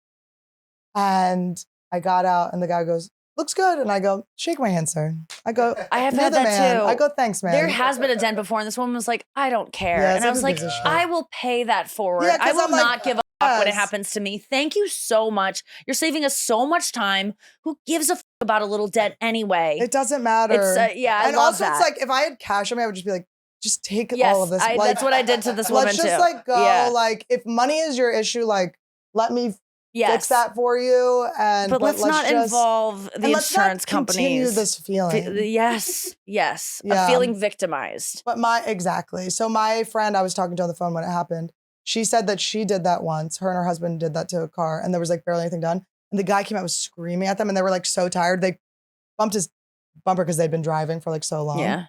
And I got out and the guy goes, looks good. And I go, shake my hand, sir. I go, I have "You're had the that man." too. I go, thanks, man. There has been a dent before, and this woman was like, I don't care. Yeah, and I it's was like like, a piece of shit. I will pay that forward. Yeah, 'cause I will I'm like, not give a fuck when it yes. happens to me. Thank you so much. You're saving us so much time. Who gives a fuck about a little dent anyway? It doesn't matter. It's yeah, I and love also that. it's like if I had cash on me, I would just be like, just take yes, all of this. I, Like, that's what I did to this woman let's just too. like go. Yeah. Like if money is your issue, like let me Yes. fix that for you. And But let's not just, involve the and let's not insurance continue companies. this feeling. Yes, yes. Yeah. Of feeling victimized. But exactly. So my friend I was talking to on the phone when it happened, she said that she did that once. Her and her husband did that to a car, and there was like barely anything done. And the guy came out was screaming at them, and they were like so tired. They bumped his bumper because they'd been driving for like so long. Yeah.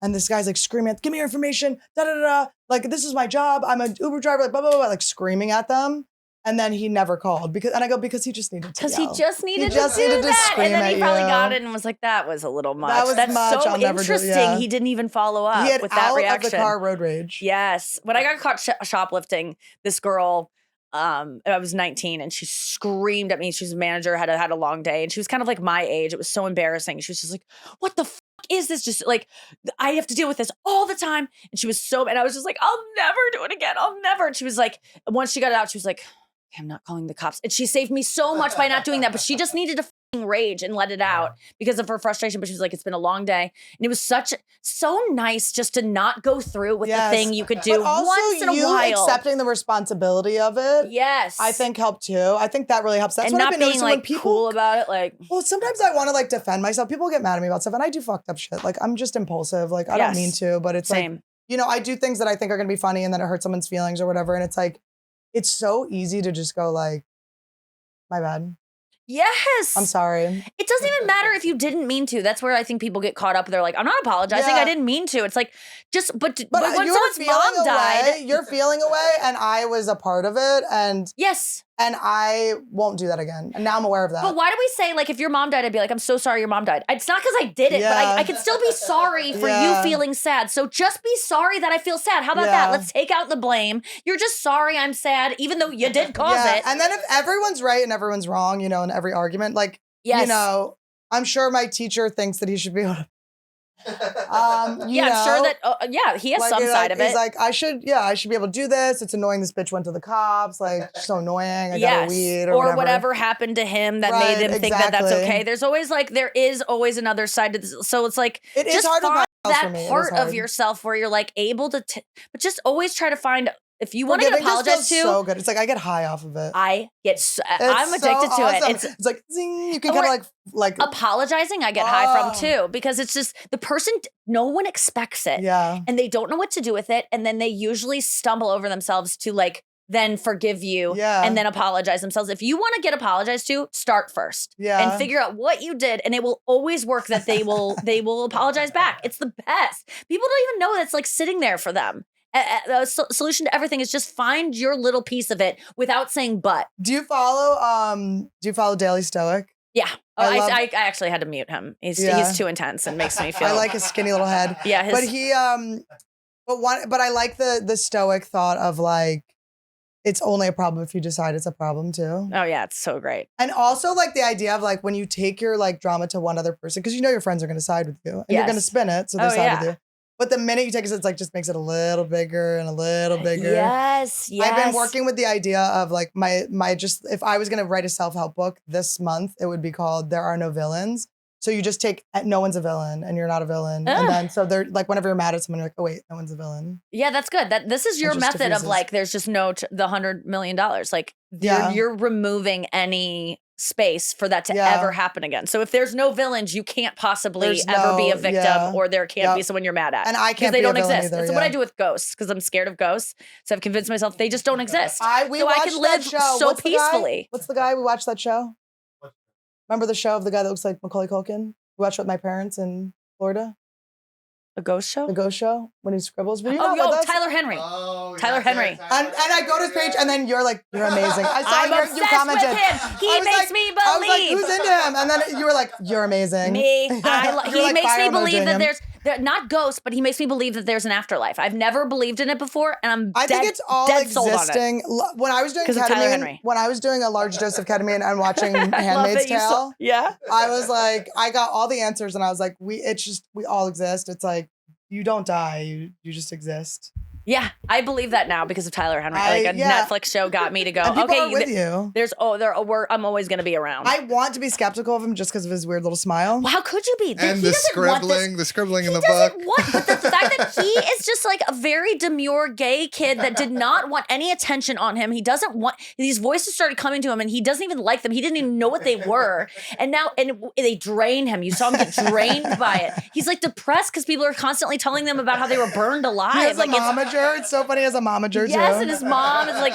And this guy's like screaming, give me your information, da da da da. Like, this is my job. I'm an Uber driver, like blah, blah, blah, like screaming at them. And then he never called because he just needed to Because he yell. just needed just to do needed to that. scream And then he at probably you. got it and was like, that was a little much. That was That's much. so I'll never do- interesting. yeah. He didn't even follow up He had with that out reaction. of the car road rage. Yes. When I got caught shoplifting, this girl, I was 19 and she screamed at me. She was a manager, had a long day. And she was kind of like my age. It was so embarrassing. She was just like, what the fuck is this? Just like, I have to deal with this all the time. And she was and I was just like, I'll never do it again. I'll never. And she was like, once she got it out, she was like, I'm not calling the cops. And she saved me so much by not doing that. But she just needed to rage and let it out because of her frustration. But she was like, it's been a long day. And it was so nice just to not go through with the thing you could do but also once in a while. Accepting the responsibility of it. Yes. I think helped too. I think that really helps. That's and what not I've been being noticing like when people cool about it. Like, well, sometimes I want to like defend myself. People get mad at me about stuff and I do fucked up shit. Like I'm just impulsive. Like I don't mean to, but it's same. like, you know, I do things that I think are going to be funny and then it hurts someone's feelings or whatever. And it's like, it's so easy to just go like, my bad. Yes. I'm sorry. It doesn't even matter if you didn't mean to. That's where I think people get caught up. They're like, I'm not apologizing. I didn't mean to. It's like, just, but when someone's mom died. You're feeling away and I was a part of it. And yes. And I won't do that again. And now I'm aware of that. But why do we say, like, if your mom died, I'd be like, I'm so sorry your mom died. It's not because I did it, but I can still be sorry for you feeling sad. So just be sorry that I feel sad. How about that? Let's take out the blame. You're just sorry I'm sad, even though you did cause it. And then if everyone's right and everyone's wrong, you know, in every argument, like, you know, I'm sure my teacher thinks that he should be able to I'm sure that he has like, some side of it. He's like, I should be able to do this. It's annoying. This bitch went to the cops. Like, so annoying. I got a weed or whatever happened to him that made him think that that's okay. There is always another side to this. So it's like, it is just hard find that for me. part of yourself where you're like able to, but just always try to find. If you want to get apologized to, so good. It's like I get high off of it. I'm addicted to it. It's like zing. You can kind of like apologizing. I get high from too because it's just the person. No one expects it. Yeah, and they don't know what to do with it, and then they usually stumble over themselves to like then forgive you and then apologize themselves. If you want to get apologized to, start first and figure out what you did, and it will always work. That they will apologize back. It's the best. People don't even know that's like sitting there for them. The solution to everything is just find your little piece of it without saying but. Do you follow Daily Stoic? Yeah. I actually had to mute him. He's too intense and makes me feel. I like his skinny little head. Yeah. But he but I like the Stoic thought of like it's only a problem if you decide it's a problem too. Oh yeah, it's so great. And also like the idea of like when you take your like drama to one other person, because you know your friends are gonna side with you and you're gonna spin it, so they side with you. But the minute you take it, it's like just makes it a little bigger and a little bigger. Yes. I've been working with the idea of like my just if I was gonna write a self-help book this month, it would be called There Are No Villains. So you just take no one's a villain and you're not a villain. And then so they're like whenever you're mad at someone, you're like, oh wait, no one's a villain. Yeah, that's good. This is your method of like there's just the $100 million. Like you're removing any space for that to ever happen again. So if there's no villains, you can't possibly ever be a victim or there can't be someone you're mad at. And I can't because they don't exist. Either, That's what I do with ghosts because I'm scared of ghosts. So I've convinced myself they just don't exist. I can live so peacefully. What's the guy? We watched that show. Remember the show of the guy that looks like Macaulay Culkin? We watched it with my parents in Florida. A ghost show? The ghost show when he scribbles. Were you Tyler Henry. Tyler Henry. And I go to his page and then you're like, you're amazing. I saw I'm you commented. With him. He makes me believe. I was like, who's into him? And then you were like, you're amazing. Me. He makes me believe that there's not ghosts, but he makes me believe that there's an afterlife. I've never believed in it before, and I think it's all existing. When I was doing ketamine, when I was doing a large dose of ketamine and watching Handmaid's Tale, I was like, I got all the answers, and I was like, we all exist. It's like you don't die, you just exist. Yeah, I believe that now because of Tyler Henry. Netflix show got me to go. And people are with you. I'm always going to be around. I want to be skeptical of him just because of his weird little smile. Well, how could you be? And the scribbling in the book. But the fact that he is just like a very demure gay kid that did not want any attention on him. He doesn't want these voices started coming to him, and he doesn't even like them. He didn't even know what they were, and they drain him. You saw him get drained by it. He's like depressed because people are constantly telling them about how they were burned alive. He has a momager. It's so funny as a momager too. Yes, and his mom is like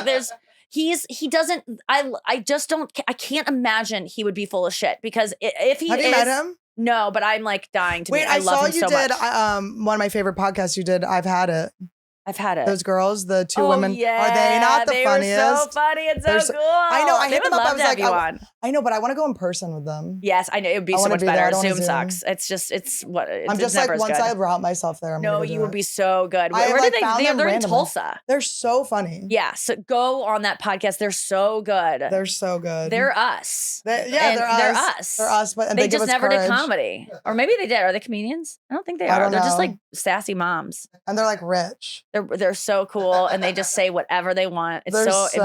I can't imagine he would be full of shit because if he Have you met him? No, but I'm like dying to meet him. I love him so much. Wait, I saw you did one of my favorite podcasts you did, I've Had It. I've had it. Those girls, the two women, are they not the funniest? They were so funny and so cool. I know. I hit them up. I was like, I know, but I want to go in person with them. Yes, I know. It would be so much better. Zoom sucks. It's just, I'm just like, once I route myself there, you would be so good. Where did they're in Tulsa. They're so funny. Yeah, so go on that podcast. They're so good. They're so good. They're us. They're us. They're us, but they just never did comedy. Or maybe they did. Are they comedians? I don't think they are. They're just like sassy moms. And they're like rich. They're so cool, and they just say whatever they want. It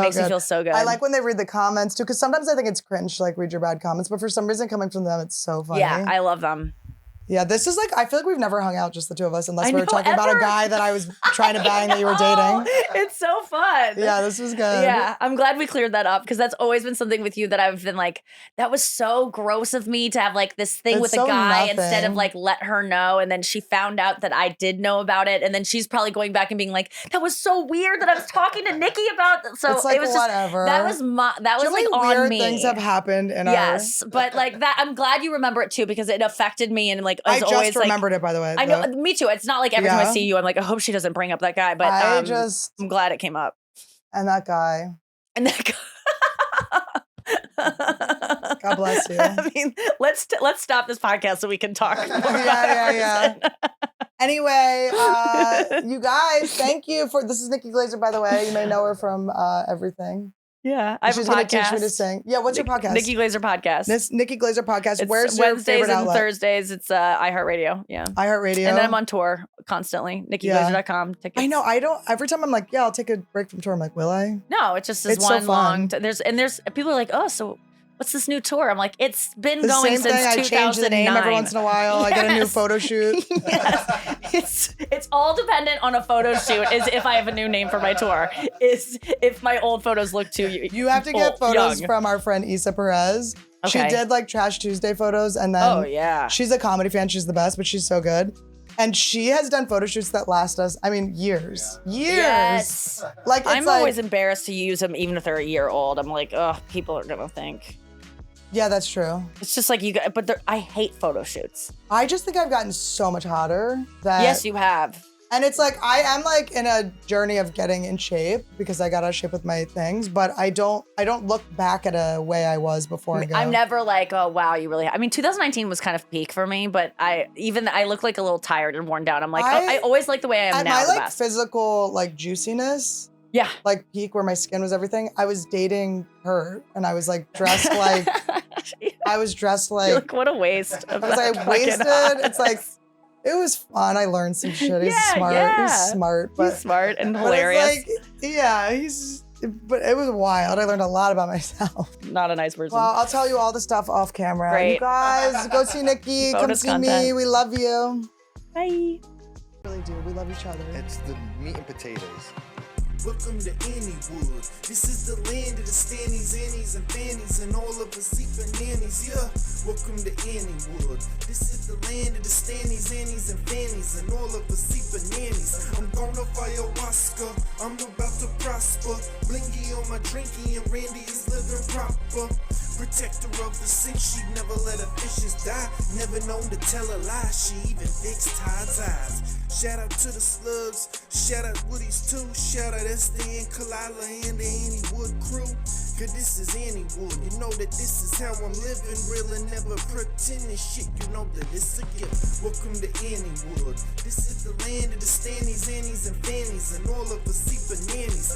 makes me feel so good. I like when they read the comments too, because sometimes I think it's cringe to like read your bad comments, but for some reason coming from them, it's so funny. Yeah, I love them. Yeah, this is like, I feel like we've never hung out just the two of us unless I we were know, talking about a ever. guy that I was trying to bang that you were dating. It's so fun. Yeah, this was good. Yeah, I'm glad we cleared that up because that's always been something with you that I've been like, that was so gross of me to have like this thing It's with so a guy nothing. instead of like let her know. And then she found out that I did know about it. And then she's probably going back and being like, that was so weird that I was talking to Nikki about that. So It's like, it was whatever. That was Do you like know how many on weird me. things have happened in Yes, but like that, I'm glad you remember it too because it affected me and like I as just always remembered it, by the way. I know, me too. It's not like every time I Yeah. see you, I'm like, I hope she doesn't bring up that guy. But I'm glad it came up. And that guy. And that guy. God bless you. I mean, let's stop this podcast so we can talk. Yeah. Anyway, you guys, thank you for. This is Nikki Glaser, by the way. You may know her from everything. Yeah, I have She's a gonna podcast. teach me to sing. Yeah, what's your podcast? Nikki Glaser podcast. This Nikki Glaser podcast. It's Where's your Wednesdays favorite and outlet? Thursdays. It's iHeartRadio. Yeah, iHeartRadio. and then I'm on tour constantly. NikkiGlaser.com. Tickets. I know. I don't. Every time I'm like, yeah, I'll take a break from tour. I'm like, will I? No, it's just this It's so one fun. long. There's people are like, oh, so what's this new tour? I'm like, it's been The going same since thing. I 2009. change the name every once in a while. I get a new Yes. photo shoot. Yes. It's all dependent on a photo shoot. Is if I have a new name for my tour. Is if my old photos look too You have to get photos young. from our friend Issa Perez. Okay. She did like Trash Tuesday photos, and then Oh yeah. she's a comedy fan. She's the best, but she's so good. And she has done photo shoots that last us, I mean, years. Years. Yes. Like, it's I'm like, always embarrassed to use them even if they're a year old. I'm like, oh, people are gonna think. yeah, that's true. It's just like but I hate photo shoots. I just think I've gotten so much hotter that. Yes, you have. And it's like, I am like in a journey of getting in shape because I got out of shape with my things, but I don't look back at a way I was before I go. I'm never like, oh wow, you really. I mean, 2019 was kind of peak for me, but I look like a little tired and worn down. I'm like, I always like the way I am at now. my the like best. physical like juiciness, Yeah. like peak where my skin was everything, I was dating her and I was like dressed like I was dressed You're like like, what a waste. I was like wasted. It's like it was fun. I learned some shit. He's Yeah, smart. yeah. He's smart, but He's smart and but hilarious. it's like, yeah, but it was wild. I learned a lot about myself. Not a nice person. Well, I'll tell you all the stuff off camera. Great. You guys, go see Nikki. Come Bonus see me. content. We love you. Bye. We really do. We love each other. It's the meat and potatoes. Welcome to Anniewood. This is the land of the Stannies, Annies, and Fannies, and all of the Seeker nannies. Yeah, welcome to Anniewood. This is the land of the Stannies, Annies, and Fannies, and all of the Seeker nannies. I'm gonna ayahuasca. I'm about to prosper. Blingy on my drinky, and Randy is living proper. Protector of the sick, she never let her fishes die. Never known to tell a lie, she even fixed Todd's eyes. Shout out to the slugs, shout out Woody's too, shout out Esther and Kalila and the Anniewood crew. Cause this is Anniewood, you know that this is how I'm living, real and never pretending shit, you know that it's a gift. Welcome to Anniewood, this is the land of the Stannies, Annies, and Fannies, and all of the Seeker nannies.